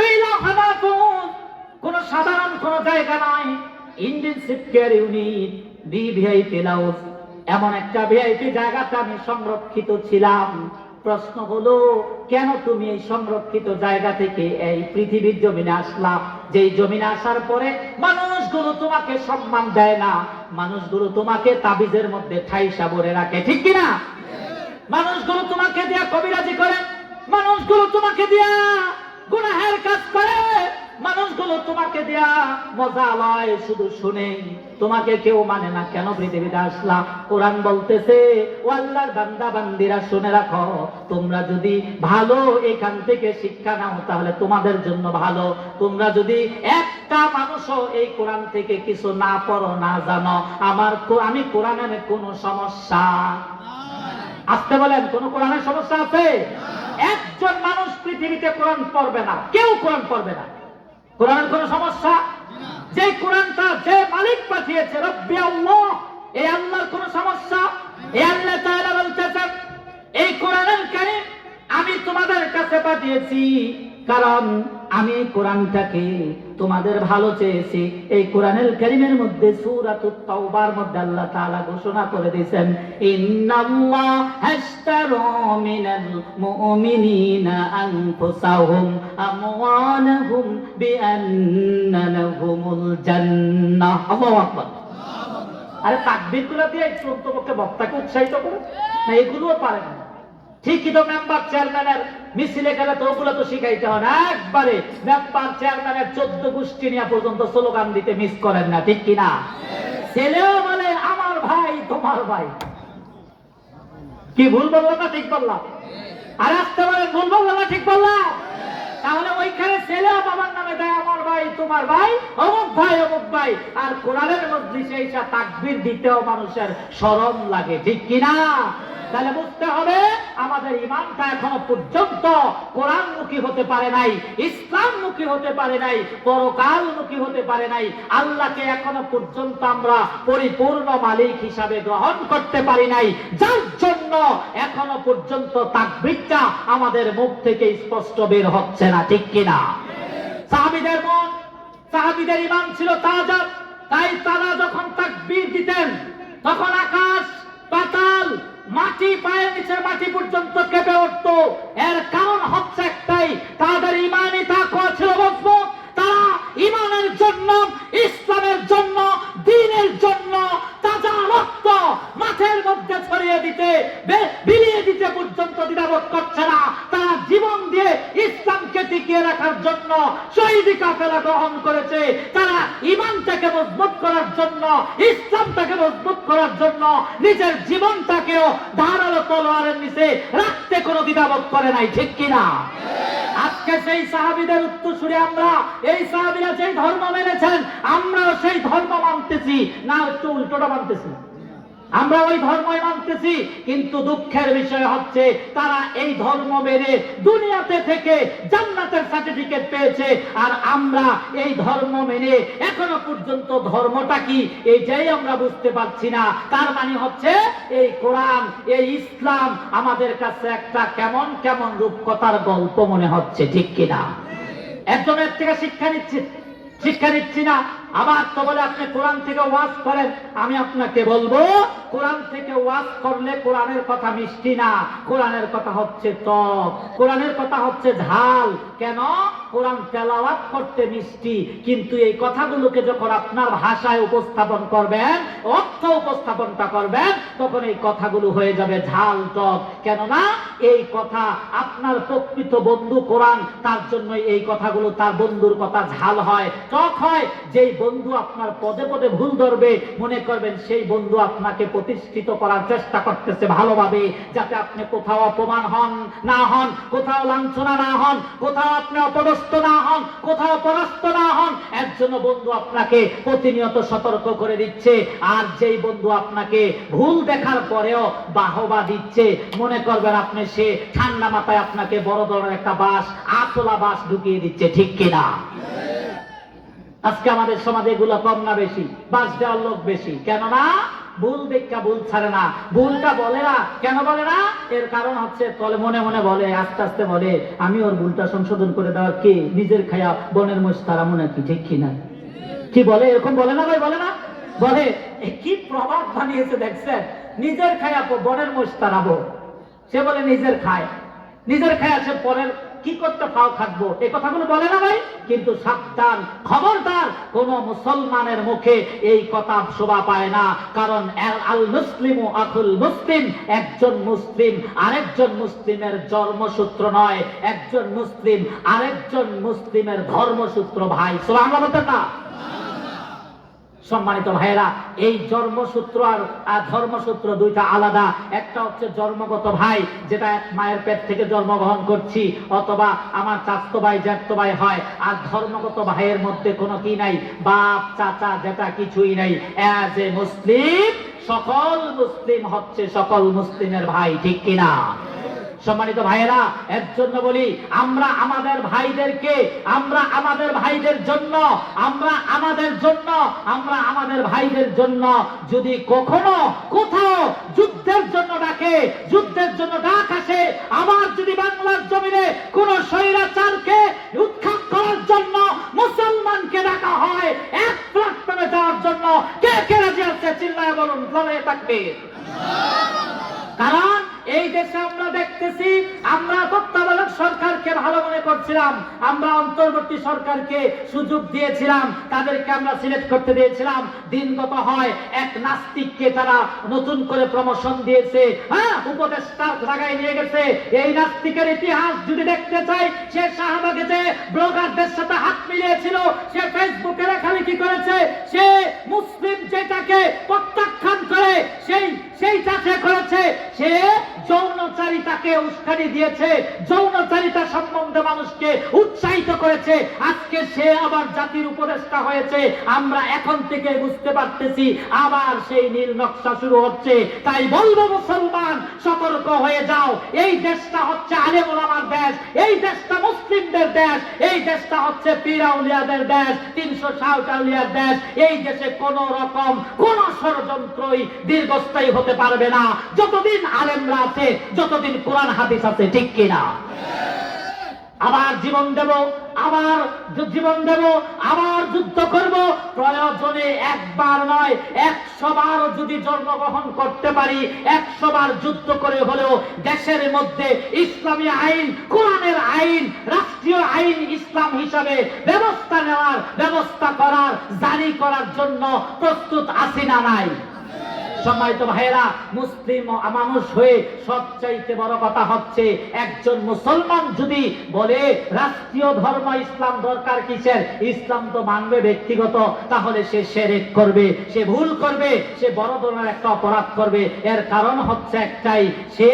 এই লাওহে মাহফুজ কোন সাধারণ কোন জায়গা নয়, ইন্টেনসিভ কেয়ার ইউনিট ভিভিআইপি লাউজ, এমন একটা ভিআইপি জায়গাতে আমি সংরক্ষিত ছিলাম। প্রশ্ন হলো, কেন তুমি এই সংরক্ষিত জায়গা থেকে এই পৃথিবীর জমিনে আসলা? যেই জমিনে আসার পরে মানুষগুলো তোমাকে সম্মান দেয় না, মানুষগুলো তোমাকে তাবিজের মধ্যে ঠাইসা ভরে রাখে, ঠিক কিনা? মানুষগুলো তোমাকে দিয়া কবিরাজি করে, মানুষগুলো তোমাকে দিয়া গুনাহের কাজ করে, মানুষগুলো তোমাকে দিয়া মজা লয়, শুধু শুনে, তোমাকে কেউ মানে না। কেন পৃথিবীতে আসলা? কোরআন বলতেছে, ও আল্লাহর বান্দা বান্দিরা শুনে রাখো, তোমরা যদি ভালো এখান থেকে শিক্ষা নাও তাহলে তোমাদের জন্য ভালো। তোমরা যদি একটা মানুষও এই কোরআন থেকে কিছু না পড়ো, না জানো, আমি কোরআনের কোনো সমস্যা, আসতে বলেন, কোন কোরআনের সমস্যা আছে? একজন মানুষ পৃথিবীতে কোরআন পড়বে না, কেউ কোরআন পড়বে না, কোরআনের কোন সমস্যা? যে কোরআনটা যে মালিক পাঠিয়েছে, রব্বি আল্লাহ, এই আল্লাহর কোন সমস্যা? এই আল্লাহ তাআলা বলতেছেন, এই কোরআনুল কারীম আমি তোমাদের কাছে পাঠিয়েছি কারণ আমি কোরআনটাকে তোমাদের ভালো চেয়েছি। এই কোরআনুল কারীমের মধ্যে সূরাতুত তাওবার মধ্যে আল্লাহ তাআলা ঘোষণা করে দিয়েছেন, ইন্নাল্লাহা হাশতারা মিনাল মুমিনিনা আনফুসাহুম আমওয়ালাহুম বিআন্না লাহুমুল জান্নাহ। আল্লাহু আকবার। আরে তাকবীরগুলো দিয়ে একটু অন্তপক্ষে বক্তাকে উৎসাহিত করে না, এগুলোও পারে না। ঠিকই তো মেম্বার চেয়ারম্যানের মিছিলে গেলে তো ওগুলো তো শিখাইতে হয় না, একবারে মেম্বার চেয়ারম্যানের 14 গোষ্ঠী নিয়ে পর্যন্ত স্লোগান দিতে মিস করেন না, ঠিক কিনা? ছেলেও বলে আমার ভাই তোমার ভাই। কি ভুল বললাম না ঠিক বললাম? আর আসতে বলে ভুল বললাম না ঠিক বললাম? তাহলে ওইখানে ছেলে বাবার নামে দেয় আমার ভাই তোমার ভাই, অমুক ভাই অমুক ভাই, আর কোরআনের মজলিসে এসে তাকবীর দিতেও মানুষের শরম লাগে, ঠিক কিনা? তাহলে বুঝতে হবে আমাদের ঈমানটা এখনো পর্যন্ত কোরআনমুখী হতে পারে নাই, ইসলামমুখী হতে পারে নাই, পরকালমুখী হতে পারে নাই। আল্লাহকে এখনো পর্যন্ত আমরা পরিপূর্ণ মালিক হিসাবে গ্রহণ করতে পারি নাই, যার জন্য এখনো পর্যন্ত তাকবীরটা আমাদের মুখ থেকে স্পষ্ট বের হচ্ছে না, ঠিক কিনা? সাহাবীদের মন, সাহাবীদের ঈমান ছিল তাজা, তাই তারা যখন তাকবীর দিতেন তখন আকাশ পাতাল মাটি পায়ের নিচে মাটি পর্যন্ত কেঁপে উঠত। এর কারণ হচ্ছে একটাই, তাদের ঈমানী তাকওয়া ছিল মজবুত। তারা ঈমানের জন্য, ইসলামের জন্য, দ্বীনের জন্য তাজা রক্ত মাঠের মধ্যে ছড়িয়ে দিতে, বিলিয়ে নিজে পর্যন্ত দ্বিধাবোধ করছে না, তারা জীবন দিয়ে ইসলামকে টিকিয়ে রাখার জন্য শহীদ কাফেলা গ্রহণ করেছে। তারা ঈমানটাকে মজবুত করার জন্য, ইসলামটাকে মজবুত করার জন্য নিজের জীবনটাকেও ধারালো তলোয়ারের নিচে রাখতে কোনো দ্বিধাবোধ করে নাই, ঠিক কিনা? আজকে সেই সাহাবীদের উত্তরসূরি আমরা, এই সাহাবীরা যেই ধর্ম মেনেছেন আমরাও সেই ধর্ম মানতেছি না, একটু উল্টোটা মানতেছি। আমরা ওই ধর্মই মানতেছি, কিন্তু দুঃখের বিষয় হচ্ছে তারা এই ধর্ম মেনে দুনিয়াতে থেকে জান্নাতের সার্টিফিকেট পেয়েছে, আর আমরা এই ধর্ম মেনে এখনো পর্যন্ত ধর্মটা কি এইটাই আমরা বুঝতে পারছি না। তার মানে হচ্ছে এই কোরআন, এই ইসলাম আমাদের কাছে একটা কেমন কেমন রূপকথার গল্প মনে হচ্ছে, ঠিক কিনা? একজনের থেকে শিক্ষা নিচ্ছি না। আবার তো বলে আপনি কোরআন থেকে ওয়াজ করেন, আমি আপনাকে বলবো কোরআন থেকে ওয়াজ করলে কোরআনের কথা মিষ্টি না, কোরআনের কথা হচ্ছে টক, কোরআনের কথা হচ্ছে ঝাল। কেন? কোরআন তেলাওয়াত করতে মিষ্টি, কিন্তু এই কথাগুলোকে যখন আপনার ভাষায় উপস্থাপন করবেন, অর্থ উপস্থাপনটা করবেন, তখন এই কথাগুলো হয়ে যাবে ঝাল টক। কেননা এই কথা আপনার প্রকৃত বন্ধু কোরআন, তার জন্য এই কথাগুলো তার বন্ধুর কথা ঝাল হয়, টক হয়। যেই বন্ধু আপনার পদে পদে ভুল ধরবে, মনে করবেন সেই বন্ধু আপনাকে প্রতিষ্ঠিত করার চেষ্টা করতেছে ভালোভাবে, যাতে আপনি কোথাও অপমান না হন, কোথাও লাঞ্ছনা না হন, কোথাও আপনি অপদস্থ না হন, কোথাও পরাস্ত না হন। এর জন্য বন্ধু আপনাকে প্রতিনিয়ত সতর্ক করে দিচ্ছে। আর যেই বন্ধু আপনাকে ভুল দেখার পরেও বাহবা দিচ্ছে, মনে করবেন আপনি সে ঠান্ডা মাথায় আপনাকে বড় ধরনের একটা বাস, আতলা বাস ঢুকিয়ে দিচ্ছে, ঠিক কিনা? আজকে আমাদের সমাজে এগুলো কম না বেশি? বাস দেওয়ার লোক বেশি। কেননা ভুল দেখা ভুল ছাড়ে না, ভুলটা বলে না। কেন বলে না? এর কারণ হচ্ছে তলে মনে মনে বলে, আস্তে আস্তে বলে আমি ওর ভুলটা সংশোধন করে দেওয়ার কে, নিজের খায়া বনের মোষ তারামো নাকি, ঠিক কিনা? কি বলে? এরকম বলে না ভাই? বলে না? বলে। কি প্রভাব বানিয়েছে দেখছেন? নিজের খায়া বনের মোষ তারাবো, সে বলে নিজের খায়, নিজের খায়া সে পরের কি করতে পাও থাকবো, এই কথাগুলো বলে না ভাই? কিন্তু সাবধান, খবরদার, কোন মুসলমানের মুখে এই কথা শোভা পায় না। কারণ আল মুসলিমু আখুল মুসলিম, একজন মুসলিম আরেকজন মুসলিমের জন্মসূত্র নয়, একজন মুসলিম আরেকজন মুসলিমের ধর্মসূত্র ভাই। সুবহানাল্লাহ বলতেন না? সম্মানিত ভাইয়েরা, এই জন্মসূত্র আর ধর্মসূত্র দুইটা আলাদা। একটা হচ্ছে জন্মগত ভাই, যেটা এক মায়ের পেট থেকে জন্মগ্রহণ করছি, অথবা আমার চাচতো ভাই জ্যাঠতো ভাই হয়। আর ধর্মগত ভাইয়ের মধ্যে কোনো কি নাই, বাপ চাচা যেটা কিছুই নাই। অ্যাজ এ মুসলিম সকল মুসলিম হচ্ছে সকল মুসলিমের ভাই, ঠিক কিনা? সম্মানিত ভাইয়েরা, এর জন্য বলি আমরা আমাদের ভাইদেরকে, আমরা আমাদের ভাইদের জন্য যদি কখনো কোথাও যুদ্ধের জন্য ডাক আসে, আবার যদি বাংলার জমিনে কোন স্বৈরাচারকে উৎখাত করার জন্য মুসলমানকে ডাকা হয়, এক প্ল্যাটফর্মে যাওয়ার জন্য কে কে রাজি আছে? চিল্লায় বলুন, লড়াই থাকবে। কারণ এই দেশে আমরা দেখতেছি, আমরা তত্ত্বাবধায়ক সরকারকে ভালো মনে করছিলাম, আমরা অন্তর্বর্তী সরকারকে সুযোগ দিয়েছিলাম, তাদেরকে আমরা সিলেক্ট করতে দিয়েছিলাম। দিনগত হয় এক নাস্তিককে তারা নতুন করে প্রমোশন দিয়েছে, উপদেষ্টার জায়গায় নিয়ে গেছে। এই নাস্তিকের ইতিহাস যদি দেখতে চাই, সে শাহবাগে যে ব্লগারদের সাথে হাত মিলিয়েছিল, সে ফেসবুকে লেখালেখি করেছে, সে মুসলিম যেটাকে প্রত্যাখ্যান করে সেইটা সে করেছে, সে যৌনচারিতাকে উস্কানি দিয়েছে, যৌনচারিতা সম্বন্ধে মানুষকে উৎসাহিত করেছে। আজকে সে আবার জাতির উপদেষ্টা হয়েছে। আমরা এখন থেকে বুঝতে পারতেছি আবার সেই নীল নকশা শুরু হচ্ছে। তাই বলবো, মুসলমান সতর্ক হয়ে যাও। এই দেশটা হচ্ছে আলেম ওলামার দেশ, এই দেশটা মুসলিমদের দেশ, এই দেশটা হচ্ছে পীর আউলিয়াদের দেশ, 360 আউলিয়ার দেশ। এই দেশে কোন রকম কোন ষড়যন্ত্রই দীর্ঘস্থায়ী হতে পারবে না যতদিন আলেমরা আছে, যতদিন কোরআন হাদিস আছে, ঠিক কিনা? আবার জীবন দেব, আবার যুদ্ধ করব। প্রয়োজনে একবার নয়, 100 বার যদি জন্মগ্রহণ করতে পারি, 100 বার যুদ্ধ করে হলেও দেশের মধ্যে ইসলামী আইন, কোরআনের আইন, রাষ্ট্রীয় আইন ইসলাম হিসাবে ব্যবস্থা করার, জারি করার জন্য প্রস্তুত আছি না নাই? সম্মানিত ভাইয়েরা, মুসলিম মানুষ হয়ে সবচাইতে বড় কথা হচ্ছে একজন মুসলমান যদি বলে রাষ্ট্রীয় ধর্ম ইসলাম দরকার কিসের, ইসলাম তো মানবে ব্যক্তিগত, তাহলে সে শিরক করবে, সে ভুল করবে, সে বড় ধরনের একটা অপরাধ করবে। এর কারণ হচ্ছে একটাই, সে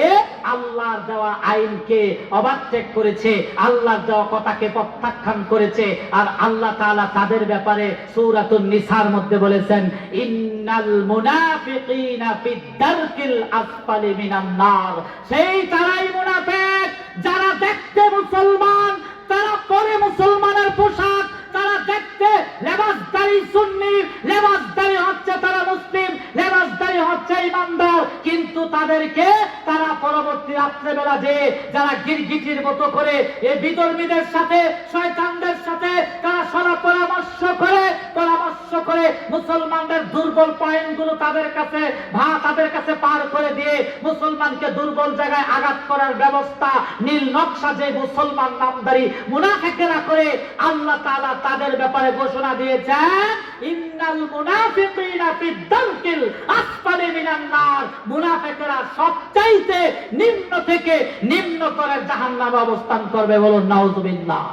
আল্লাহর দেওয়া আইনকে ওভারটেক করেছে, আল্লাহর দেওয়া কথাকে প্রত্যাখ্যান করেছে। আর আল্লাহ তাআলা তাদের ব্যাপারে সূরাতুন নিসার মধ্যে বলেছেন, ইন্নাল মুনাফিকিনা ফিদ দারকিল আসফালি মিনান নার। সেই তারাই মুনাফিক যারা দেখতে মুসলমান, তারা পরে মুসলমানের পোশাক, তারা দেখতে লেবাসদারি সুন্নি, লেবাসদারি হচ্ছে তারা মুসলিম, লেবাসদারি হচ্ছে ইমানদার, কিন্তু তাদেরকে তারা পরবর্তী রাত্রেবেলা যে যারা গিরগিটির মতো করে এই বিধর্মীদের সাথে, শয়তানদের সাথে তারা সরা পরামর্শ করে মুসলমানদের দুর্বল পয়েন্টগুলো তাদের কাছে পার করে দিয়ে মুসলমানকে দুর্বল জায়গায় আঘাত করার ব্যবস্থা, নীল নকশা যে মুসলমান নামধারী মুনাফিকেরা করে, আল্লাহ তাআলা তাদের ব্যাপারে ঘোষণা দিয়েছেন, ইন্নাল মুনাফিকিনা ফিদ দারকিল আসফালি মিনান নার। মুনাফিকরা সবচাইতে নিম্ন থেকে নিম্নতরের জাহান্নামে অবস্থান করবে। বলুন নাউযুবিল্লাহ।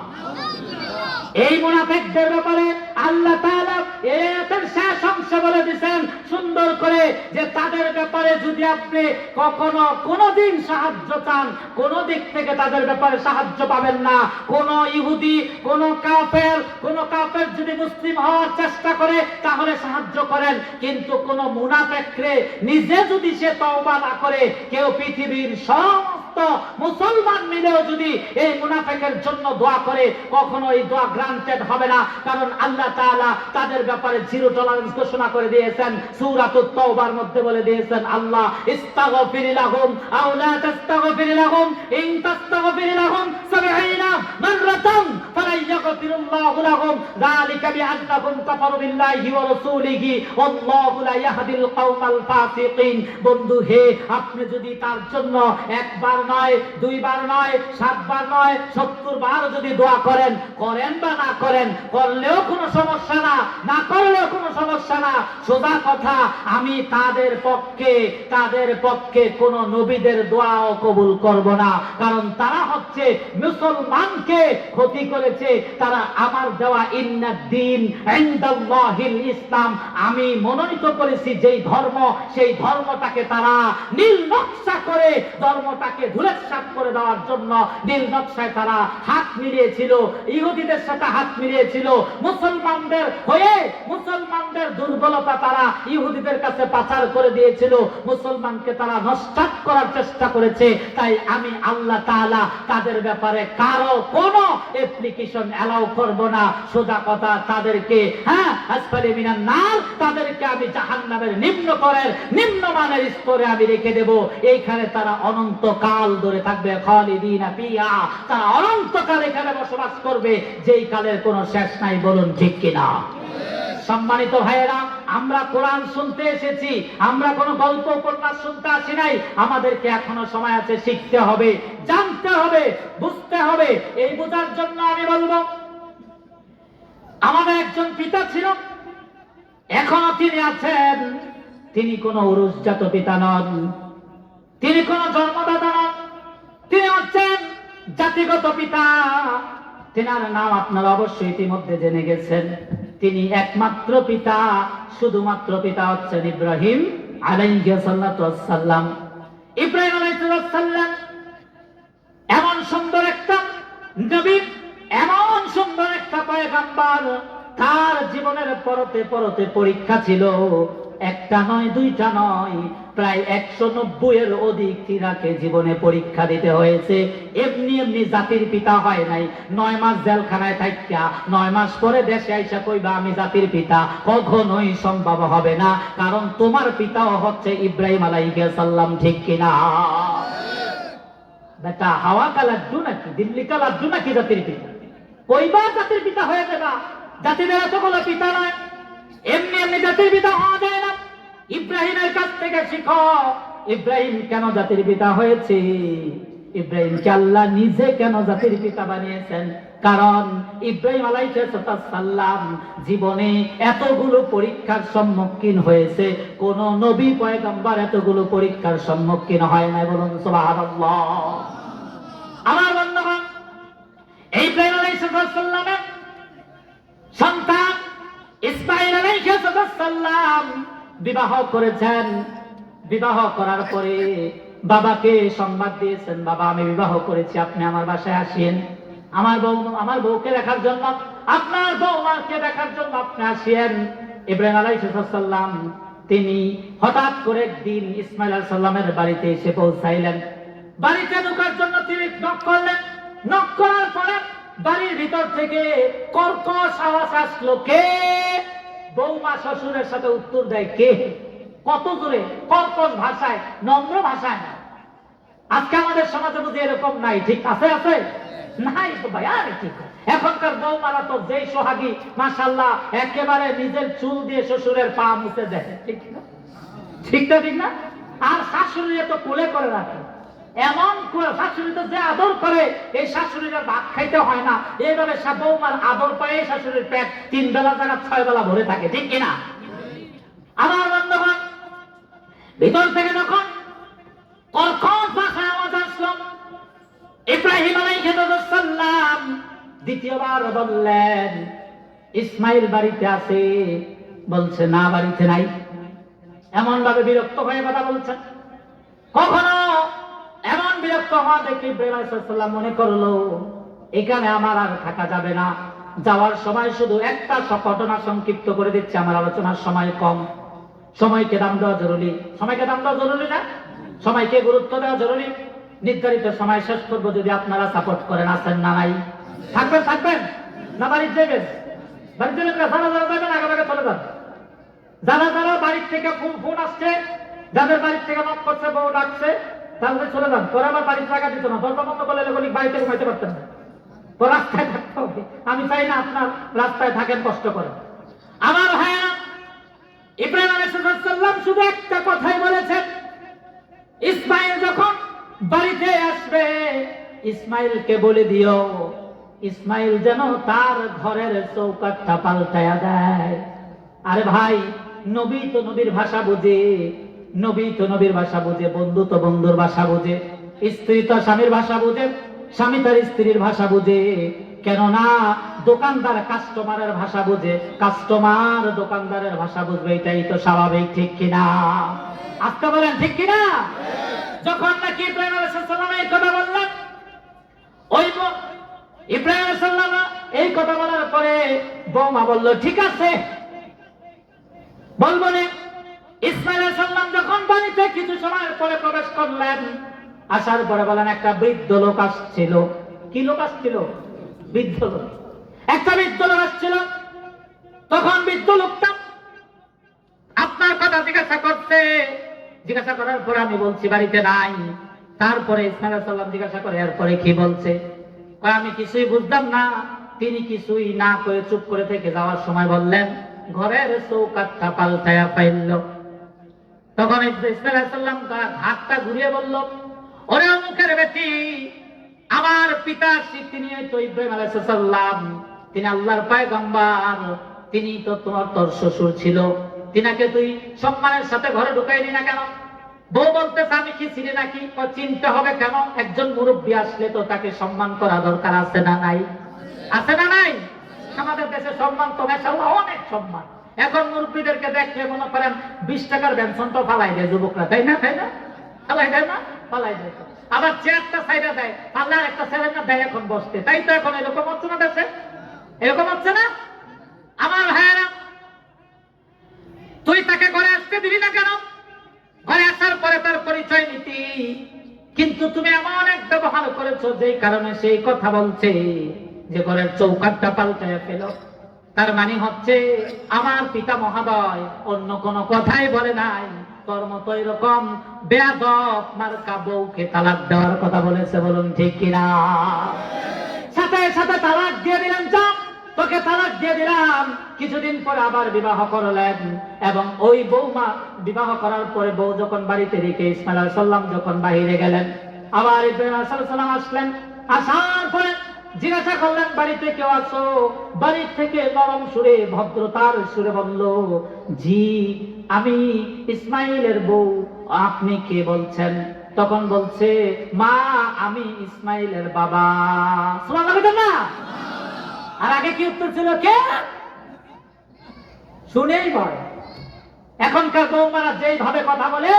এই মুনাফিকদের ব্যাপারে আল্লাহ তাআলা এর শেষ অংশে বলে দিয়েছেন সুন্দর করে, যে তাদের ব্যাপারে যদি আপনি কখনো কোনোদিন সাহায্য চান, কোন দিক থেকে তাদের ব্যাপারে সাহায্য পাবেন না। কোন ইহুদি, কোন কাফের যদি মুসলিম হওয়ার চেষ্টা করে তাহলে সাহায্য করেন, কিন্তু কোন মুনাফিকরে নিজে যদি সে তওবা না করে, কেউ পৃথিবীর সমস্ত মুসলমান মিলেও যদি এই মুনাফিকের জন্য দোয়া করে, কখনো এই দোয়া গ্রান্টেড হবে না। কারণ আল্লাহ তাআলা তাদের ব্যাপারে জিরো টলারেন্স ঘোষণা করে দিয়েছেন। সূরাতুত তাওবার মধ্যে বলে দিয়েছেন, আল্লাহ ইস্তাগফির লাহুম আও লা তাস্তাগফির লাহুম ইন তাস্তাগফির লাহুম 70 মাররাতান ফালাই ইয়াগফিরুল্লাহু লাহুম যালিকা বিআন্নাহুম কাফারু বিল্লাহি ওয়া রাসূলিহি ওয়াল্লাহু লা ইয়াহদিল কওমাল ফাসিকিন। বন্ধু হে, আপনি যদি তার জন্য একবার নয়, দুইবার নয়, 7 বার নয়, 70 বার যদি দোয়া করেন বা না করেন, করলেও কোনো সমস্যা না, না করলেও কোনো সমস্যা না। সোজা কথা, আমি তাদের পক্ষে কোন নবীদের দোয়াও কবুল করব না, কারণ তারা হচ্ছে মুসলমানকে ক্ষতি করেছে। তারা আমার দেওয়া ইন্নাদ্দীন ইনদাল্লাহিল ইসলাম, আমি মনোনীত করেছি যেই ধর্ম, সেই ধর্মটাকে তারা নীল নকশা করে ধর্মটাকে ধূলিসাৎ করে দেওয়ার জন্য নীল নকশায় তারা হাত মিলিয়েছিল, ইহুদিদের সাথে হাত মিলিয়েছিল। মুসলমানদের হয়ে মুসলমানদের দুর্বলতা তারা ইহুদিদের কাছে পাচার করে দিয়েছিল, মুসলমানকে তারা নস্যাৎ করার চেষ্টা করেছে। তাই আমি আল্লাহ তাআলা তাদের ব্যাপারে কারো কোনো অ্যাপ্লিকেশন অ্যালাউ করব না। সোজা কথা, তাদেরকে আসফালি মিনান নার, তাদেরকে আমি জাহান্নামের নিম্নমানের স্তরে আমি রেখে দেব। এইখানে তারা অনন্তকাল ধরে থাকবে, খালিদিনা ফিহা, তারা অনন্তকাল এখানে বসবাস করবে, যেই কালের কোনো শেষ নাই। বলুন ঠিক কিনা? সম্মানিত ভাইয়েরা, আমরা কোরআন শুনতে এসেছি, আমরা কোনো গল্প উপন্যাস শুনতে আসি নাই। আমাদেরকে এখনো সময় আছে, শিখতে হবে, জানতে হবে, বুঝতে হবে। এই বোঝার জন্য আমি বলবো, আমাদের একজন পিতা ছিল, এখনো তিনি আছেন। তিনি কোনো উরুসজাত পিতা নন, তিনি কোনো জন্মদাতা নন, তিনি হচ্ছেন জাতিগত পিতা। তেনার নাম আপনারা অবশ্যই ইতিমধ্যে জেনে গেছেন। তিনি একমাত্র পিতা, শুধুমাত্র পিতা হচ্ছেন ইব্রাহিম আলাইহিস সালাম। ইব্রাহিম আলাইহিস সালাম এমন সুন্দর একটা নবী, এমন সুন্দর একটা পয়গম্বর, তার জীবনের পরতে পরীক্ষা ছিল। একটা নয়, দুইটা নয়, প্রায় 190 এর অধিক তিনাকে জীবনে পরীক্ষা দিতে হয়েছে। এমনি জাতির পিতা হয় নাই। 9 মাস জেলখানায় থাইকা 9 মাস পরে দেশে আইসা কইবা আমি জাতির পিতা, কখনোই সম্ভব হবে না। কারণ তোমার পিতাও হচ্ছে ইব্রাহিম আলাইহিস সালাম, ঠিক কিনা? বেটা হাওয়া কা লাড্ডু নাকি দিল্লি কা লাড্ডু নাকি জাতির পিতা? কইবা জাতির পিতা হয়ে যাবা? জাতিদের এতগুলো পিতা নয়, এমনি জাতির পিতা হওয়া যায় না। ইব্রাহিমের কাছ থেকে শিখো, ইব্রাহিম কেন জাতির পিতা হয়েছে। ইব্রাহিমকে আল্লাহ নিজে কেন জাতির পিতা বানিয়েছেন? কারণ ইব্রাহিম আলাইহিস সালাম জীবনে এতগুলো পরীক্ষার সম্মুখীন হয়েছে, কোন নবী পয়গম্বর এতগুলো পরীক্ষার সম্মুখীন হয় নাই। বলুন সুবহানাল্লাহ। আমার বন্ধুগণ, ইব্রাহিম আলাইহিস সালামের সন্তান ইসমাঈল আলাইহিস সালাম বিবাহ করেছেন। বিবাহ করার পরে বাবাকে সংবাদ দিয়েছেন, বাবা আমি বিবাহ করেছি, আপনি আমার বাসায় আসেন, আমার বউকে দেখার জন্য, আপনার বউমাকে দেখার জন্য আপনি আসেন। ইব্রাহিম আলাইহিস সালাম তিনি হঠাৎ করে একদিন ইসমাঈল আলাইহিস সালামের বাড়িতে এসে পৌঁছাইলেন। বাড়িতে ঢোকার জন্য তিনি নক করলেন। নক করার পরে বাড়ির ভিতর থেকে কর্কশ আওয়াজ আসলো, কে? বৌমা শ্বশুরের সাথে উত্তর দেয়, কে? কত জোরে, কর্কশ ভাষায়, নম্র ভাষায় না। আজকে আমাদের সমাজে বুঝি এরকম নাই, ঠিক আছে? আছে নাই তো ভাই, আরে ঠিক। এখনকার বৌমারা তো যেই সোহাগী, মাশাআল্লাহ, একেবারে নিজের চুল দিয়ে শ্বশুরের পা মুছে দেয়, ঠিক না? ঠিক না? ঠিক না? আর শাশুড়ি তো কোলে করে রাখে, এমন শাশুড়ি তো যে আদর করে, এই শাশুড়ির ভাত খাইতে হয় না। এইভাবে বৌমার আদর পায় শাশুড়ির পেট 3 বেলা জায়গা 6 বেলা ভরে থাকে, ঠিক কিনা? আমার বন্ধুগণ, ভিতর থেকে যখন কর্কশ ভাষায় আওয়াজ আসলো, ইব্রাহিম আলাইহিস সালাম দ্বিতীয়বার বললেন, ইসমাইল বাড়িতে আছে? বলছে না, বাড়িতে নাই। এমন ভাবে বিরক্ত হয়ে কথা বলছেন। কখনো এমন বিরক্ত হওয়া দেখে ইব্রাহিম আলাইহিস সালাম মনে করলো এখানে আমার আর থাকা যাবে না। যাওয়ার সময় শুধু একটা ঘটনা সংক্ষিপ্ত করে দিচ্ছে, আমার আলোচনার সময় কম। সময়কে দাম দেওয়া জরুরি। সময়কে দাম দেওয়া জরুরি না? সময়কে গুরুত্ব দেওয়া জরুরি। নির্ধারিত সময় শেষ করবো যদি আপনারা সাপোর্ট করেন। আছেন না নাই? থাকবেন থাকবেন না বাড়ির যাবেন? বাড়ির যাবেন না? যারা যারা যাবেন আগে আগে চলে যান। যারা যারা বাড়ির থেকে ফোন আসছে, যাদের বাড়ির থেকে নক করছে, বউ ডাকছে, তাহলে চলে যান। পরে আবার বাড়ির জায়গা দিত না, দরজা বন্ধ করলে লোক বাড়িতে ঘুমাইতে পারতেন না। তো রাস্তায় থাকতে হবে। আমি চাই না আপনার রাস্তায় থাকেন, কষ্ট করেন। আমার ভাইয়া, ইব্রাহিম আলাইহিস সালাম শুধু একটা কথাই বলেছেন, ইসমাইল যখন বাড়িতে আসবে ইসমাইলকে বলে দিও ইসমাইল যেন তার ঘরের চৌকাঠটা পাল্টায়া দেয়। আরে ভাই, নবী তো নবীর ভাষা বুঝে, নবী তো নবীর ভাষা বুঝে, বন্ধু তো বন্ধুর ভাষা বুঝে, স্ত্রী তো স্বামীর ভাষা বুঝে, স্বামী তার স্ত্রীর ভাষা বুঝে। কেননা দোকানদার কাস্টমারের ভাষা বুঝে, কাস্টমার দোকানদারের ভাষা বুঝবে, এটাই তো স্বাভাবিক, ঠিক কিনা? আজকে বলেন ঠিক কিনা? যখন নাকি ইব্রাহিম আলাইহিস সালাম এই কথা বললেন, ওই ইব্রাহিম আলাইহিস সালাম এই কথা বলার পরে বৌমা বলল, ঠিক আছে বলবো না। ইসমাঈল আলাইহিস সালাম যখন বাড়িতে কিছু সময় পরে প্রবেশ করলেন, আসার পরে বলেন একটা বৃদ্ধ লোক আসছিল। কি লোক আসছিল? বৃদ্ধ লোক। একটা বৃদ্ধ লোক আসছিল। তখন বৃদ্ধ লোকটা আপনার কথা জিজ্ঞাসা করছে। জিজ্ঞাসা করার পরে আমি বলছি বাড়িতে নাই। তারপরে ইসমাঈল আলাইহিস সালাম জিজ্ঞাসা করে, এরপরে কি বলছে? আমি কিছুই বুঝলাম না। তিনি কিছুই না করে চুপ করে থেকে যাওয়ার সময় বললেন, ঘরের চৌকাঠটা পাল্টায়া পাইল। তখন ইসমাঈল আলাইহিস সালাম তার হাতটা ঘুরিয়ে বলল, ওরে অমুকের বেটি, আমার পিতা তিনি তো ইব্রাহিম আলাইহিস সালাম, তিনি আল্লাহর পয়গম্বর, তিনি তো তোর শ্বশুর ছিল, তিনাকে তুই সম্মানের সাথে ঘরে ঢুকাইলি না কেন? বউ বলতেছে আমি কি ছিলি নাকি? চিনতে হবে কেন? একজন মুরব্বী আসলে তো তাকে সম্মান করা দরকার, আছে না নাই? আছে না নাই? আমাদের দেশে সম্মান তো মাশাআল্লাহ অনেক সম্মান। এখন মুরব্বীদেরকে দেখলে মনে করেন 20 টাকার বেতন তো ফালাই দেয় যুবকরা, তাই না? তাই না? ফালাই দেয় না? ফালাই দেয়। আবার চেয়ারটা সাইডে দেয়, আল্লাহর একটা ছেলে না দেয় এখন বসতে। তাই তো এখন এরকম হচ্ছে না দেশে? এরকম হচ্ছে না? আমার ভাইয়েরা, তুই তাকে ঘরে আসতে দিবি না কেন? ঘরে আসার পরে তার পরিচয় নীতি, কিন্তু তুমি এমন এক ব্যবহার করেছো যেই কারণে সেই কথা বলছে যে ঘরের চৌকাঠটা পাল্টায় ফেল। তার মানে হচ্ছে আমার পিতা মহোদয় অন্য কোনো কথাই বলে নাই, তোর মতো এরকম বেয়াদব মার্কা বউকে তালাক দেওয়ার কথা বলেছে। বলুন ঠিক কিনা? সাথে সাথে তালাক দিয়ে দিলেন, যা তোকে তালাক দিয়ে দিলাম। কিছুদিন পরে আবার বিবাহ করলেন, এবং ওই বৌমা বিবাহ করার পরে বউ যখন বাড়িতে রেখে ইসমাঈল আলাইহিস সালাম যখন বাহিরে গেলেন, আবার ইব্রাহিম আলাইহিস সালাম আসলেন, আসার পরে জিজ্ঞাসা করলেন বাড়িতে কেউ আছো? বাড়ি থেকে নরম সুরে ভদ্রতার সুরে বলল, জি আমি ইসমাইলের বউ, আপনি কে বলছেন? তখন বলছে, মা আমি ইসমাইলের বাবা। সুবহানাল্লাহ না? আর আগে কি উত্তর ছিল? কে? শুনেই ভয়। এখনকার বৌমারা যেইভাবে কথা বলে,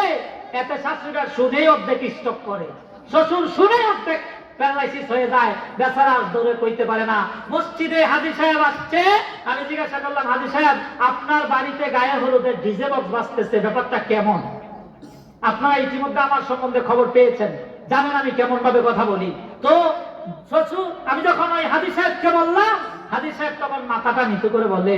এতে শাশুড়িরা শুনেই অর্ধেক স্টক করে, শ্বশুর শুনেই অর্ধেক প্যারালাইসিস হয়ে যায়, বেচারা দৌড়ে কইতে পারে না। মসজিদে হাজী সাহেব আসছে, আমি জিজ্ঞাসা করলাম, হাজী সাহেব আপনার বাড়িতে গায়ে হলুদের ডিজে বক্স বাজতেছে, ব্যাপারটা কেমন? আপনারা ইতিমধ্যে আমার সম্বন্ধে খবর পেয়েছেন, জানেন আমি কেমন ভাবে কথা বলি। তো শ্বশুর, আমি যখন ওই হাজী সাহেবকে বললাম, হাজী সাহেব তখন মাথাটা নিচু করে বলে,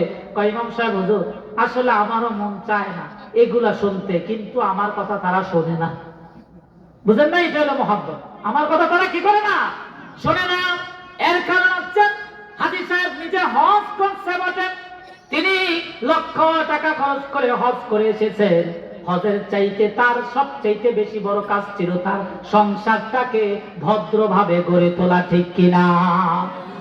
ইমাম সাহেব হুজুর, আসলে আমারও মন চায় না এগুলা শুনতে, কিন্তু আমার কথা তারা শোনে না। বুঝেন না? এটা হলো মহব্বত। আমার কথা তারা কি করে না? শোনে না। এর কারণ হচ্ছে হাজী সাহেব নিজে হজ করছে বটে, তিনি লক্ষ টাকা খরচ করে হজ করে এসেছেন। হজের চাইতে তার সবচাইতে বেশি বড় কাজ ছিল তার সংসারটাকে ভদ্রভাবে গড়ে তোলা, ঠিক কিনা?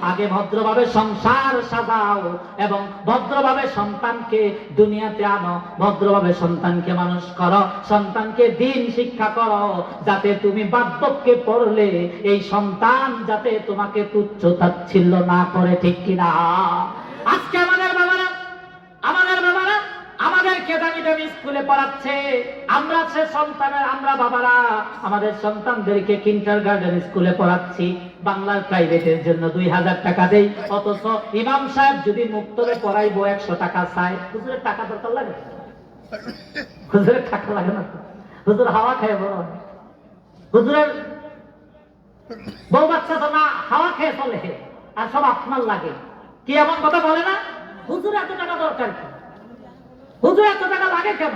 আগে ভদ্রভাবে সংসার সাজাও এবং ভদ্রভাবে সন্তানকে দুনিয়াতে আনো, ভদ্রভাবে সন্তানকে মানুষ করো, সন্তানকে দিন শিক্ষা করো, যাতে তুমি বার্ধক্যে পড়লে এই সন্তান যাতে তোমাকে তুচ্ছ তাচ্ছিল্য না করে, ঠিক কিনা? আজকে আমাদের বাবারা আমাদেরকে দামি দামি স্কুলে পড়াচ্ছে, আমরা সে সন্তানের, আমরা বাবারা আমাদের সন্তানদেরকে কিন্ডারগার্টেন স্কুলে পড়াচ্ছি, বাংলার প্রাইভেটের জন্য 2000 টাকা দেই, অথচ ইমাম সাহেব যদি মুক্তরে পড়াইবো 100 টাকা চায়। হুজুরের টাকা দরকার লাগে? হুজুরের টাকা লাগে না, হুজুর হাওয়া খায় বড়। হুজুরের বউ বাচ্চা তো না হাওয়া খেয়ে চলে, আর সব আপনার লাগে। কি এমন কথা বলে না? হুজুর এত টাকা দরকার কি? হুজুর এত টাকা লাগে কেন?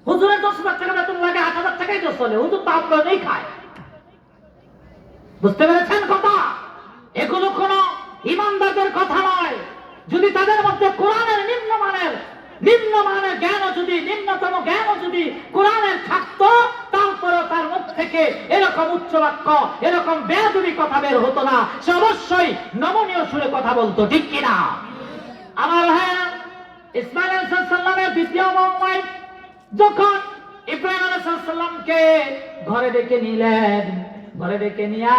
হুজুরের 10,000 টাকা বেতন লাগে, 8,000 টাকাই তো চলে, হুজুর তো আপনার নেই খায়। বুঝতে পেরেছেন কথা? এগুলো কোন ইমানদারদের কথা নয়। যদি তাদের মধ্যে কোরআনের নিম্নমানের জ্ঞানও যদি, নিম্নতম জ্ঞানও যদি কোরআনের থাকতো, তারপরেও তার মুখ থেকে এরকম উচ্চ বাক্য, এরকম বেয়াদবি কথা বের হতো না। সে অবশ্যই নমনীয় সুরে কথা বলতো, ঠিক কিনা? আমার ভাইয়েরা, ইসমাইল আলাইহিস সালামের দ্বিতীয় বউ যখন ইব্রাহিম আলাইহিস সালামকে ঘরে ডেকে নিলেন, ঘরে ডেকে নিয়া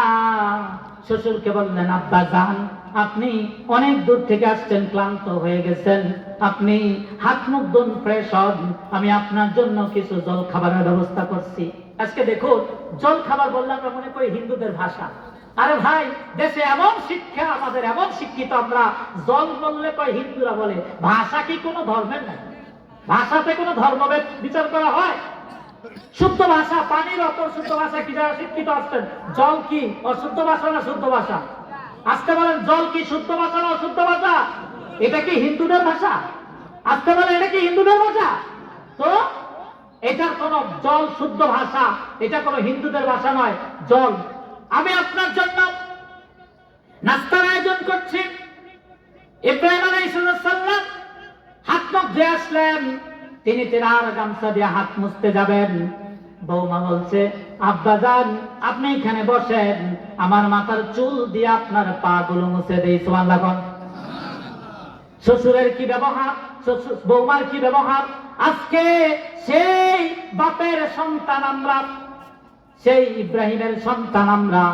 শ্বশুরকে বললেন, আব্বা জান, আপনি অনেক দূর থেকে আসছেন, ক্লান্ত হয়ে গেছেন, আপনি হাত মুখ ধুন, ফ্রেশ হন, আমি আপনার জন্য কিছু জল খাবারের ব্যবস্থা করছি। আজকে দেখুন, জল খাবার বললে আমরা মনে করি হিন্দুদের ভাষা। আরে ভাই, দেশে এমন শিক্ষা, আমাদের এমন শিক্ষিত, আমরা জল বললে কয় হিন্দুরা বলে। ভাষা কি কোনো ধর্মের নাই? ভাষাতে কোনো ধর্মভেদ বিচার করা হয়? শুদ্ধ ভাষা, পানির অপর শুদ্ধ ভাষা কি যারা শিক্ষিত আসছেন, জল কি অশুদ্ধ ভাষা না শুদ্ধ ভাষা? আজকে বলেন, জল কি শুদ্ধ ভাষা না অশুদ্ধ ভাষা? এটা কি হিন্দুদের ভাষা? আজকে বলেন, এটা কি হিন্দুদের ভাষা? তো এটার কোন জল শুদ্ধ ভাষা, এটা কোন হিন্দুদের ভাষা নয়। জল, আমি আপনার জন্য নাস্তার আয়োজন করছি। ইব্রাহিম আলাইহিস সালাম হাত মুখ ধুয়ে আসলেন, তিনি তেনার গামছা দিয়ে হাত মুছতে যাবেন। বৌমা বলছে, আব্বা জান, আপনি এখানে বসেন, আমার মাথার চুল দিয়ে আপনার পা গুলো মুছে দেই। সুবহানাল্লাহ। শ্বশুরের কি ব্যবহার, বৌমার কি ব্যবহার! আজকে সেই বাপের সন্তান আমরা, সেই ইব্রাহিমের সন্তান আমরা,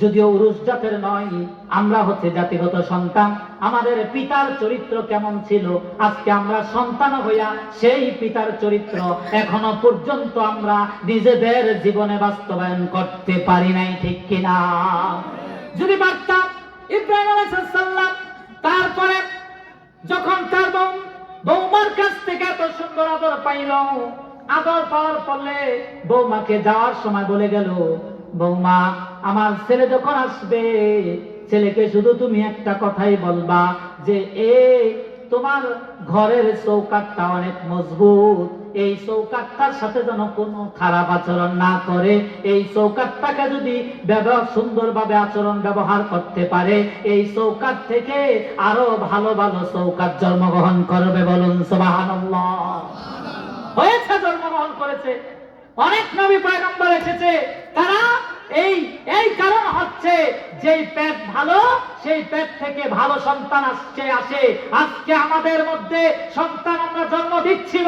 যদিও উরুস জাতের নয়, আমরা হচ্ছে জাতিগত সন্তান। আমাদের পিতার চরিত্র কেমন ছিল, আজকে আমরা সন্তান হইয়া সেই পিতার চরিত্র এখনো পর্যন্ত আমরা নিজেদের জীবনে বাস্তবায়ন করতে পারি নাই, ঠিক কিনা? যদি পারতাম, ইব্রাহিম আলাইহিস সালাম তারপরে যখন তার বৌমার কাছ থেকে এত সুন্দর আদর পাইল, আদর পাওয়ার ফলে বৌমাকে যাওয়ার সময় বলে গেল, বৌমা, আমার ছেলে যখন আসবে, ছেলেকে শুধু তুমি একটা কথাই বলবা যে, তোমার ঘরের চৌকাঠটা অনেক মজবুত, এই চৌকাঠটার সাথে যেন কোনো খারাপ আচরণ না করে, এই চৌকাঠটাকে যদি সুন্দরভাবে আচরণ ব্যবহার করতে পারে, এই চৌকাঠ থেকে আরো ভালো ভালো চৌকাঠ জন্মগ্রহণ করবে। বলুন সুবহানাল্লাহ। হয়েছে, জন্মগ্রহণ করেছে। অনেক নবী পয়গম্বর এসেছে, তারা যেই পেট ভালো সেই পেট থেকে ভালো সন্তান আসে। আজকে আমাদের মধ্যে সন্তান আমরা জন্ম দিচ্ছি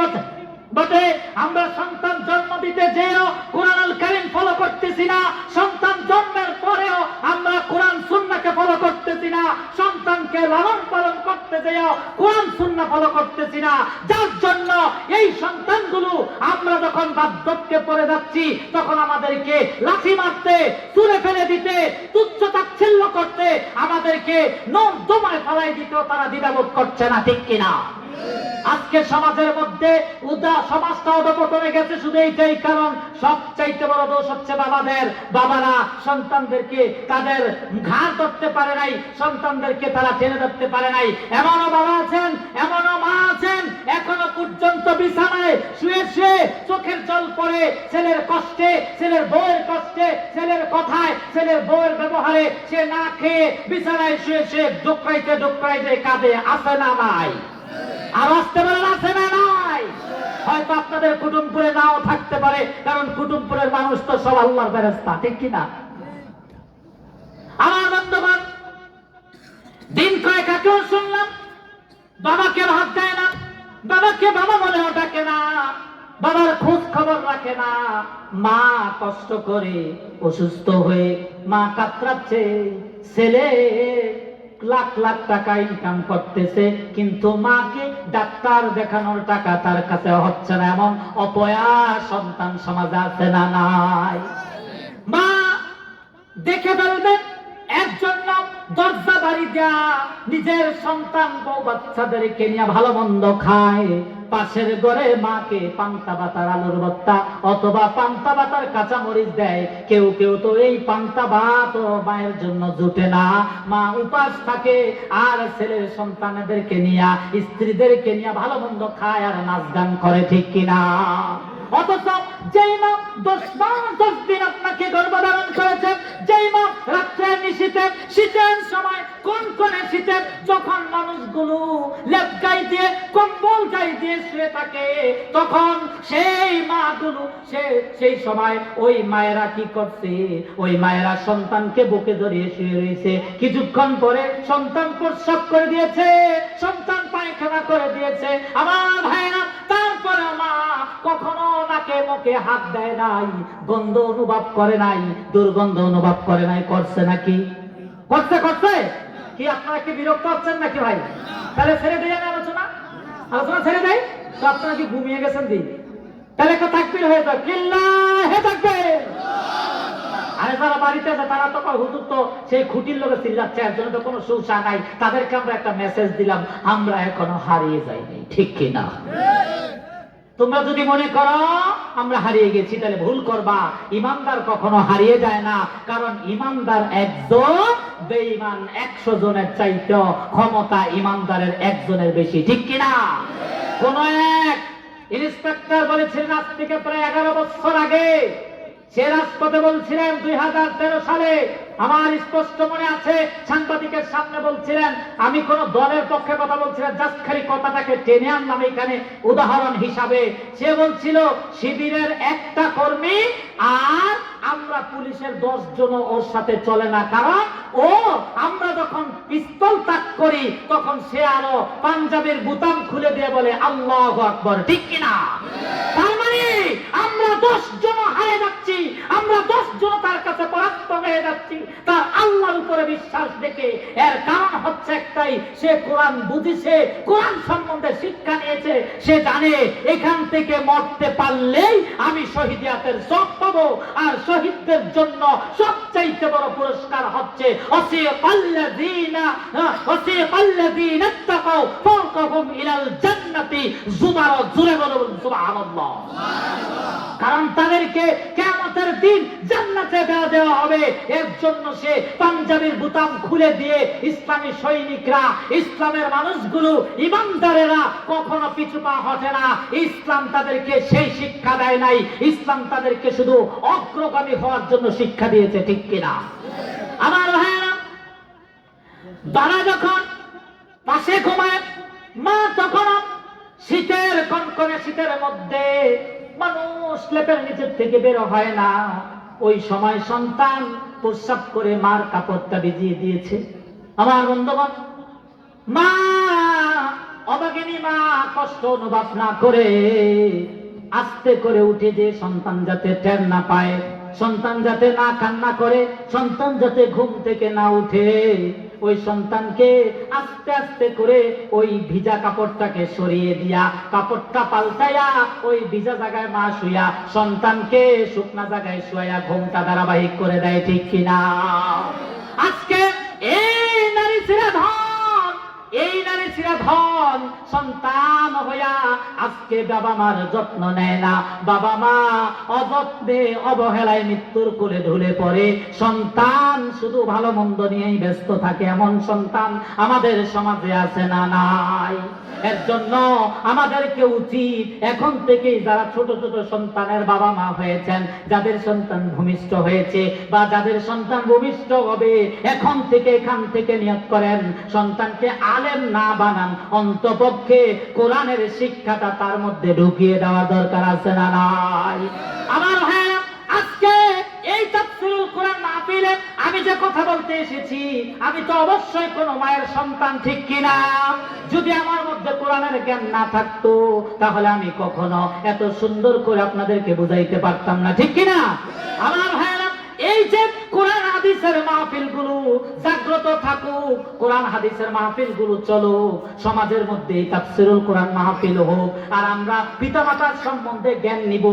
বটে, আমরা সন্তান জন্ম দিতে যেও কোরআনুল কারীম ফলো করতেছি না, সন্তান জন্মের পরেও আমরা কোরআন সুন্নাহকে ফলো করতেছি না, সন্তানকে লালন পালন করতে যেও কোরআন সুন্নাহ ফলো করতেছি না, যার জন্য এই সন্তানগুলো আমরা যখন বার্ধক্যে পড়ে যাচ্ছি তখন আমাদেরকে লাঠি মারতে, তুলে ফেলে দিতে, তুচ্ছ তাচ্ছিল্য করতে, আমাদেরকে নর্দমায় ফেলাই দিতেও তারা দ্বিধাবোধ করছে না, ঠিক কিনা? আজকে সমাজের মধ্যে সমাজটা অধঃপতনে গেছে শুধু এইটাই কারণ, সবচাইতে বড় দোষ হচ্ছে বাবাদের। বাবারা সন্তানদেরকে তাদের ঘাড় ধরতে পারে নাই, সন্তানদেরকে তারা টেনে ধরতে পারে নাই। এমনও বাবা আছেন, এমনও মা আছেন, এখনো পর্যন্ত বিছানায় শুয়ে শুয়ে চোখের জল পড়ে ছেলের কষ্টে, ছেলের বউয়ের কষ্টে, ছেলের কথায়, ছেলের বউয়ের ব্যবহারে সে না খেয়ে বিছানায় শুয়ে শুয়ে ডুকরাইতে ডুকরাইতে কাঁদে। আছে না নাই? আর আসতে পারেন, আছে না নাই? হয়তো আপনাদের কুটুমপুরে নাও থাকতে পারে, কারণ কুটুমপুরের মানুষ তো সব আল্লাহর ফেরেশতা, ঠিক কিনা? আমার বন্ধুগণ, দিন কয়েক আগেও শুনলাম বাবাকে ভাত দেয় না, বাবাকে বাবা বলেও ডাকে না, বাবার খোঁজ খবর রাখে না। মা কষ্ট করে অসুস্থ হয়ে মা কাতরাচ্ছে, ছেলে লাখ লাখ টাকা ইনকাম করতেছে, কিন্তু মাকে ডাক্তার দেখানোর টাকা তার কাছে হচ্ছে না। এমন অপয়া সন্তান সমাজে আছে না নাই? মা দেখে ফেলবেন এর জন্য দরজা বাড়ি দেয়া নিজের সন্তান বউ বাচ্চাদেরকে নিয়ে ভালো মন্দ খায়, পাশের ঘরে মাকে পান্তা ভাতার আলুর ভর্তা অথবা পান্তা ভাতার কাঁচা মরিচ দেয়। কেউ কেউ তো এই পান্তা ভাত মায়ের জন্য জুটে না, মা উপাস থাকে আর ছেলের সন্তানদেরকে নিয়ে, স্ত্রীদেরকে নিয়ে ভালো মন্দ খায় আর নাচ গান করে, ঠিক কিনা? অথচ যেই মা 10 দিন আপনাকে গর্ভধারণ করেছেন, যেই মা রাত্রে নিশীথে শীতের সময় কোন শীতে যখন মানুষগুলো লেপ গায়ে দিয়ে কম্বল গায়ে দিয়ে শুয়ে থাকে, তখন সেই মাগুলো সেই সময় ওই মায়েরা কি করছে? ওই মায়েরা সন্তানকে বুকে জড়িয়ে শুয়ে রয়েছে। কিছুক্ষণ পরে সন্তান প্রস্রাব করে দিয়েছে, সন্তান পায়খানা করে দিয়েছে। আমার ভাইরা, তারপরে মা কখনো নাকে মুখে হাত দেয় নাই, গন্ধ অনুভব করে নাই, দুর্গন্ধ অনুভব করে নাই। করছে নাকি? করছে কি? আপনারা কি বিরক্ত হচ্ছেন নাকি ভাই? তাহলে ছেড়ে দিয়ে আলোচনা ছেড়ে দেয় তো আপনারা কি ঘুমিয়ে গেছেন? দিন তাহলে একটা তাকবীর হয়ে যাক, লিল্লাহি তাকবীর। আরে যারা বাড়িতে আছে তারা তো হুজুর তো সেই খুঁটির লোকে চিল্লাচ্ছে, এর জন্য তো কোনো সুসা নাই। তাদেরকে আমরা একটা মেসেজ দিলাম, আমরা এখনো হারিয়ে যাইনি, ঠিক কিনা? তোমরা যদি মনে করো আমরা হারিয়ে গেছি তাহলে ভুল করবা। ইমানদার কখনো হারিয়ে যায় না, কারণ ইমানদার একজন, বেঈমান 100 জনের চাইতে ক্ষমতা ইমানদারের একজনের বেশি, ঠিক কিনা? কোন এক ইন্সপেক্টর বলেছিলেন আজ থেকে প্রায় 11 বছর আগে, সে রাজপথে বলছিলেন 2013 সালে, আমার স্পষ্ট মনে আছে, সাংবাদিকের সামনে বলছিলেন, আমি কোন দলের পক্ষে কথা বলছিলেন, জাস্ট খালি কথাটাকে টেনে আনলাম এখানে উদাহরণ হিসাবে। সে বলছিল শিবিরের একটা কর্মী আর আমরা পুলিশের 10 জন ওর সাথে চলে না, কারণ ও আমরা যখন পিস্তল তাক করি তখন সে আরো পাঞ্জাবের বুতাম খুলে দিয়ে বলে আল্লাহু আকবার, ঠিক কিনা? তার মানে আমরা 10 জন হারিয়ে যাচ্ছি, আমরা 10 জন তার কাছে পরাস্ত হয়ে যাচ্ছি তার আল্লাহর উপরে বিশ্বাস দেখে। এর কারণ হচ্ছে একটাই, সে কোরআন বুঝেছে, কোরআন সম্বন্ধে শিক্ষা নিয়েছে। সে জানে এখান থেকে মরতে পারলেই আমি শহীদিয়াতের সওয়াব পাবো, আর শহীদদের জন্য সবচাইতে বড় পুরস্কার হচ্ছে ওয়াসিকাল্লাযীনা ইত্তাকাউ ফাওকাহুম ইলাল জান্নাতি যুমারা। জোরে বলুন সুবহানাল্লাহ। কারণ তাদেরকে কিয়ামতের দিন জান্নাতে দেওয়া হবে। এর জন্য সে পাঞ্জাবির বুতাম খুলে দিয়ে ইসলামী সৈনিকরা, ইসলামের মানুষগুলো, ইমানদারেরা কখনো পিছু পা হটে না। ইসলাম তাদেরকে সেই শিক্ষা দেয় নাই, ইসলাম তাদেরকে শুধু অগ্রগামী হওয়ার জন্য শিক্ষা দিয়েছে, ঠিক কিনা? আমার ভাইয়েরা, তারা যখন পাশে ঘুমায়, মা তখন শীতের কনকনে শীতের মধ্যে মানুষ লেপের নিচের থেকে বের হয় না, ওই সময় সন্তান প্রস্রাব করে মার কাপড়টা ভিজিয়ে দিয়েছে। আমার বন্ধুগণ, মা অভাগিনী মা কষ্ট অনুভব না করে আস্তে করে উঠে যে সন্তান যাতে টের না পায়, সন্তান যাতে না কান্না করে, সন্তান যাতে ঘুম থেকে না উঠে, ওই সন্তানকে আস্তে আস্তে করে ওই ভিজা কাপড়টাকে সরিয়ে দিয়া কাপড়টা পাল্টাইয়া ওই ভিজা জায়গায় মা শুয়া সন্তানকে শুকনা জায়গায় শুয়া ঘুমটা ধারাবাহিক করে দেয়, ঠিক কিনা? আজকে এই নারী ছেড়া ধন, এই নারী ছেড়া ধন সন্তান হইয়া আজকে বাবা মার যত্ন নেয় না, বাবা মা অযত্নে অবহেলায় মৃত্যুর কোলে ঢুলে পড়ে, সন্তান শুধু ভালো মন্দ নিয়েই ব্যস্ত থাকে, এমন সন্তান আমাদের সমাজে আছে না নাই? এর জন্য আমাদেরকে উচিত এখন থেকেই যারা ছোট ছোট সন্তানের বাবা মা হয়েছেন, যাদের সন্তান ভূমিষ্ঠ হয়েছে বা যাদের সন্তান ভূমিষ্ঠ হবে, এখন থেকে এখান থেকে নিয়ত করেন সন্তানকে আলেম না বানান, অন্তপক্ষে কোরআনের শিক্ষাটা তার মধ্যে ঢুকিয়ে দেওয়া দরকার আছে না নাই? আমার ভাই, আজকে এই তাফসীরুল কোরআন মাহফিলে আমি যে কথা বলতে এসেছি, আমি তো অবশ্যই কোন মায়ের সন্তান, ঠিক কিনা? যদি আমার মধ্যে কোরআনের জ্ঞান না থাকতো তাহলে আমি কখনো এত সুন্দর করে আপনাদেরকে বুঝাইতে পারতাম না, ঠিক কিনা? আমার ভাইরা, এই যে কোরআন হাদিসের মাহফিলগুলো জাগ্রত থাকুক, কোরআন হাদিসের মাহফিলগুলো চলুক, সমাজের মধ্যে তাফসীরুল কোরআন মাহফিল হোক, আর আমরা পিতামাতার সম্বন্ধে জ্ঞান নিব,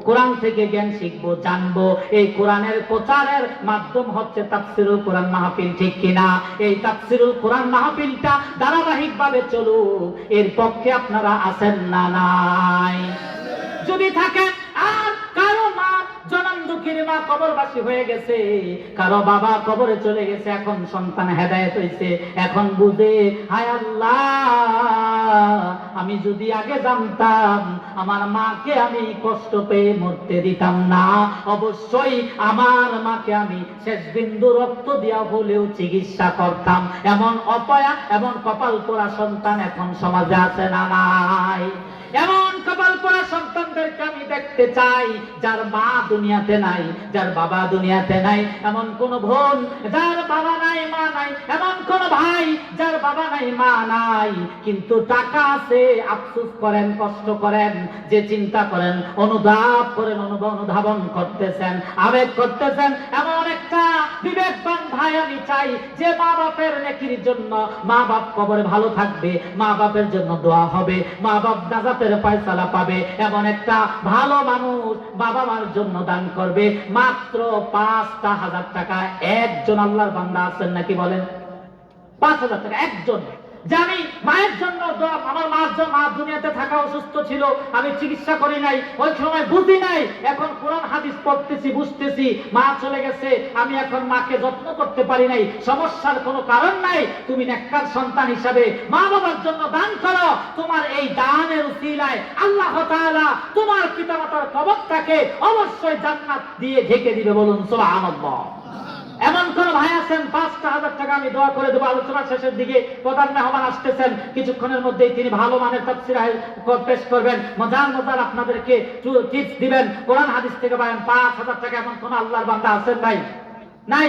কোরআন থেকে জ্ঞান শিখব, জানবো। এই কোরআনের প্রচারের মাধ্যম হচ্ছে তাফসীরুল কোরআন মাহফিল, ঠিক কিনা? এই তাফসীরুল কোরআন মাহফিলটা ধারাবাহিকভাবে চলুক, এর পক্ষে আপনারা আছেন না নাই? যদি থাকেন, আর কারো মা জনম দুঃখীর মা কবরবাসী হয়ে গেছে, কারো বাবা কবরে চলে গেছে, এখন সন্তান হেদায়েত হইছে, এখন বুঝে হায় আল্লাহ, আমি যদি আগে জানতাম আমার মাকে আমি কষ্ট পেয়ে মরতে দিতাম না, অবশ্যই আমার মাকে আমি শেষ বিন্দু রক্ত দিয়া হলেও চিকিৎসা করতাম। এমন অপয়া, এমন কপাল পোড়া সন্তান এখন সমাজে আছে না নাই? এমন কপাল পোড়া সন্তানদেরকে আমি দেখতে চাই যার মা দুনিয়াতে নাই, যার বাবা দুনিয়াতে নাই, এমন কোন বোন যার বাবা নাই মা নাই, এমন কোন ভাই যার বাবা নাই মা নাই, কিন্তু টাকা আছে, আফসোস করেন, কষ্ট করেন, যে চিন্তা করেন, অনুধাব করেন, অনুধাবন করতেছেন, আবেগ করতেছেন, এমন একটা বিবেকবান ভাই আমি চাই যে মা বাপের নেকির জন্য, মা বাপ কবরে ভালো থাকবে, মা বাপের জন্য দোয়া হবে, মা বাপ নাজাতের ফয়সালা পাবে, এমন একটা ভালো মানুষ বাবা মার জন্য দান করবে। মাত্র 5,000 টাকা একজন আল্লাহর বান্দা আছেন নাকি বলেন? 5,000 টাকা একজন। জানি মায়ের জন্য দোয়া, আমার মা দুনিয়াতে থাকা অসুস্থ ছিল, আমি চিকিৎসা করি নাই, ওই সময় বুঝি নাই, এখন কোরআন হাদিস পড়তেছি, বুঝতেছি, মা চলে গেছে, আমি এখন মাকে যত্ন করতে পারি নাই, সমস্যার কোনো কারণ নাই, তুমি নেককার সন্তান হিসাবে মা বাবার জন্য দান করো, তোমার এই দানের উসিলায় আল্লাহ তাআলা তোমার পিতামাতার কবরটাকে অবশ্যই জান্নাত দিয়ে ঢেকে দিবে, বলুন সুবহানাল্লাহ। এমন কোন ভাই আছেন? 5,000 টাকা আমি দোয়া করে দেবো। আলোচনার শেষের দিকে প্রধান মেহমান আসতেছেন, কিছুক্ষণের মধ্যেই তিনি ভালো মানের তাফসীর পেশ করবেন, মজার আপনাদেরকে টিপস দিবেন, কোরআন হাদিস থেকে পাবেন। 5,000 টাকা এমন কোন আল্লাহর বান্দা আছেন ভাই? নাই।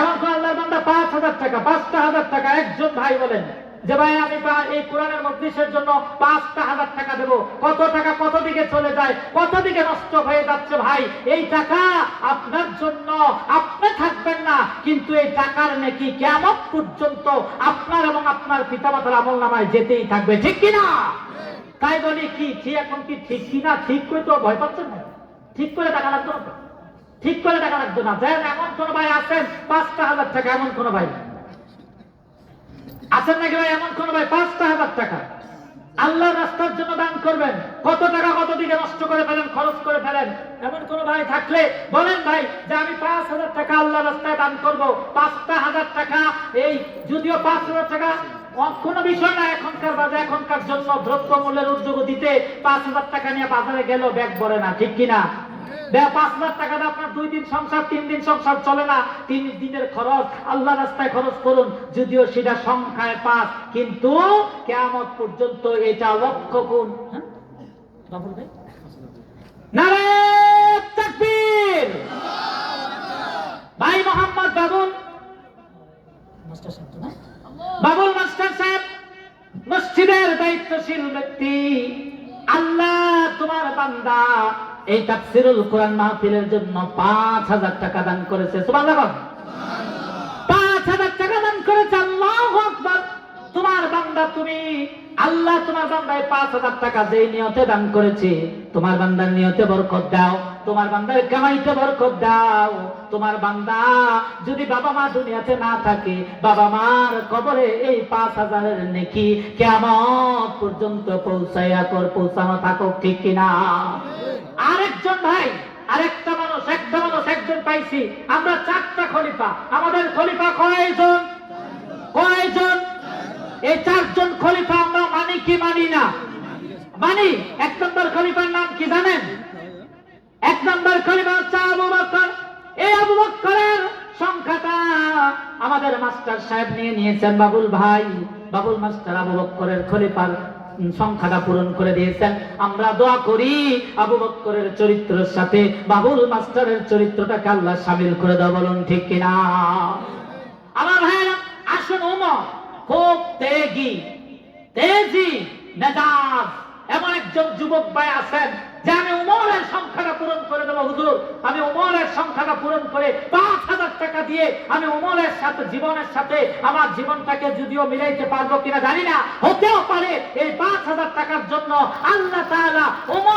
এমন কোন আল্লাহর বান্দা 5,000 টাকা, 5,000 টাকা একজন ভাই বলেন যে ভাই আমি এই কোরআনের মজলিসের জন্য 5,000 টাকা দেব। কত টাকা কত দিকে চলে যায়, কত দিকে নষ্ট হয়ে যাচ্ছে ভাই। এই টাকা আপনার জন্য, আপনি থাকবেন না, কিন্তু এই টাকার নেকি কিয়ামত পর্যন্ত আপনার এবং আপনার পিতামাতার আমলনামায় যেতেই থাকবে, ঠিক কিনা? তাই বলি কি এখন কি ঠিক কিনা? ঠিক করে তো ভয় পাচ্ছেন না, ঠিক করে টাকা লাগতো না, ঠিক করে টাকা লাগতো না। যেন এমন কোন ভাই আছেন 5,000 টাকা, এমন কোন ভাই আছেন নাকি ভাই? এমন কোন ভাই 5,000 টাকা আল্লাহর রাস্তার জন্য দান করবেন? কত টাকা কত দিকে নষ্ট করে ফেলেন, খরচ করে ফেলেন, এমন কোন ভাই থাকলে বলেন ভাই যে আমি 5,000 টাকা আল্লাহর রাস্তায় দান করব। 5,000 টাকা, এই যদিও 5,000 টাকা কোন বিষয় না, এখনকার বাজারে এখনকার জন্য দ্রব্য মূল্যের ঊর্ধ্বগতিতে 5,000 টাকা নিয়ে বাজারে গেল ব্যাগ ভরে না, ঠিক কিনা? 5,000 টাকা আপনার 2 দিন সংসার, 3 দিন সংসার চলে না, 3 দিনের খরচ আল্লাহ রাস্তায় খরচ করুন, যদিও সেটা সংখ্যায় 5, কিন্তু কিয়ামত পর্যন্ত এটা লক্ষ গুণ। নারে তাকবীর। ভাই মোহাম্মদ বাবুল বাবুল মাস্টার সাহেব মসজিদের দায়িত্বশীল ব্যক্তি। আল্লাহ তোমার বান্দা এই তাফসীরুল কোরআন মাহফিলের জন্য ৫,০০০ টাকা দান করেছে। সুবহানাল্লাহ। ৫,০০০ টাকা দান করেছে। আল্লাহু আকবার। তোমার বান্দা তুমি আল্লাহ তোমার বান্দায় ৫,০০০ টাকা যেই নিয়তে দান করেছে, তোমার বান্দার নিয়তে বরকত দাও, তোমার বান্দার কামাইতে বরকত দাও। তোমার বান্দা যদি বাবা মা দুনিয়াতে না থাকে, বাবা মার কবরে এই ৫,০০০ নেকি কিয়ামত পর্যন্ত পৌঁছানো থাকুক, ঠিক কিনা? আরেকজন ভাই, আরেকটা মানুষ, একটা মানুষ, একজন পাইছি আমরা ৪টা খলিফা। আমাদের খলিফা কয়জন? এই ৪জন খলিফা আমরা মানি কি মানি না? মানি। ১ নম্বর খলিফার নাম কি জানেন? ১ নম্বর খলিফা হচ্ছে আবু বকর। এই আবু বকরের সংখ্যাটা আমাদের মাস্টার সাহেব নিয়ে নিয়েছেন। বাবুল ভাই, বাবুল মাস্টার আবু বকরের খলিফার সংখ্যাটা পূরণ করে দিয়েছেন। আমরা দোয়া করি আবু বকরের চরিত্রের সাথে বাবুল মাস্টারের চরিত্রটাকে আল্লাহ শামিল করে দাও, বলুন ঠিক কিনা? আমার ভাইরা আসুন, ওমর খুব তেজি মেজাজ এমন একজন যুবক ভাই আছেন যে আমি ওমরের সংখ্যাটা পূরণ করে দেবো হুজুর, আমি ওমরের সংখ্যাটা পূরণ করে ৫,০০০ টাকা দিয়ে আমি ওমরের সাথে জীবনের সাথে আমার জীবনটাকে যদিও মিলাইতে পারবো কিনা জানি না, হতেও পারে এই ৫,০০০ টাকার জন্য আল্লাহ তাআলা ওমর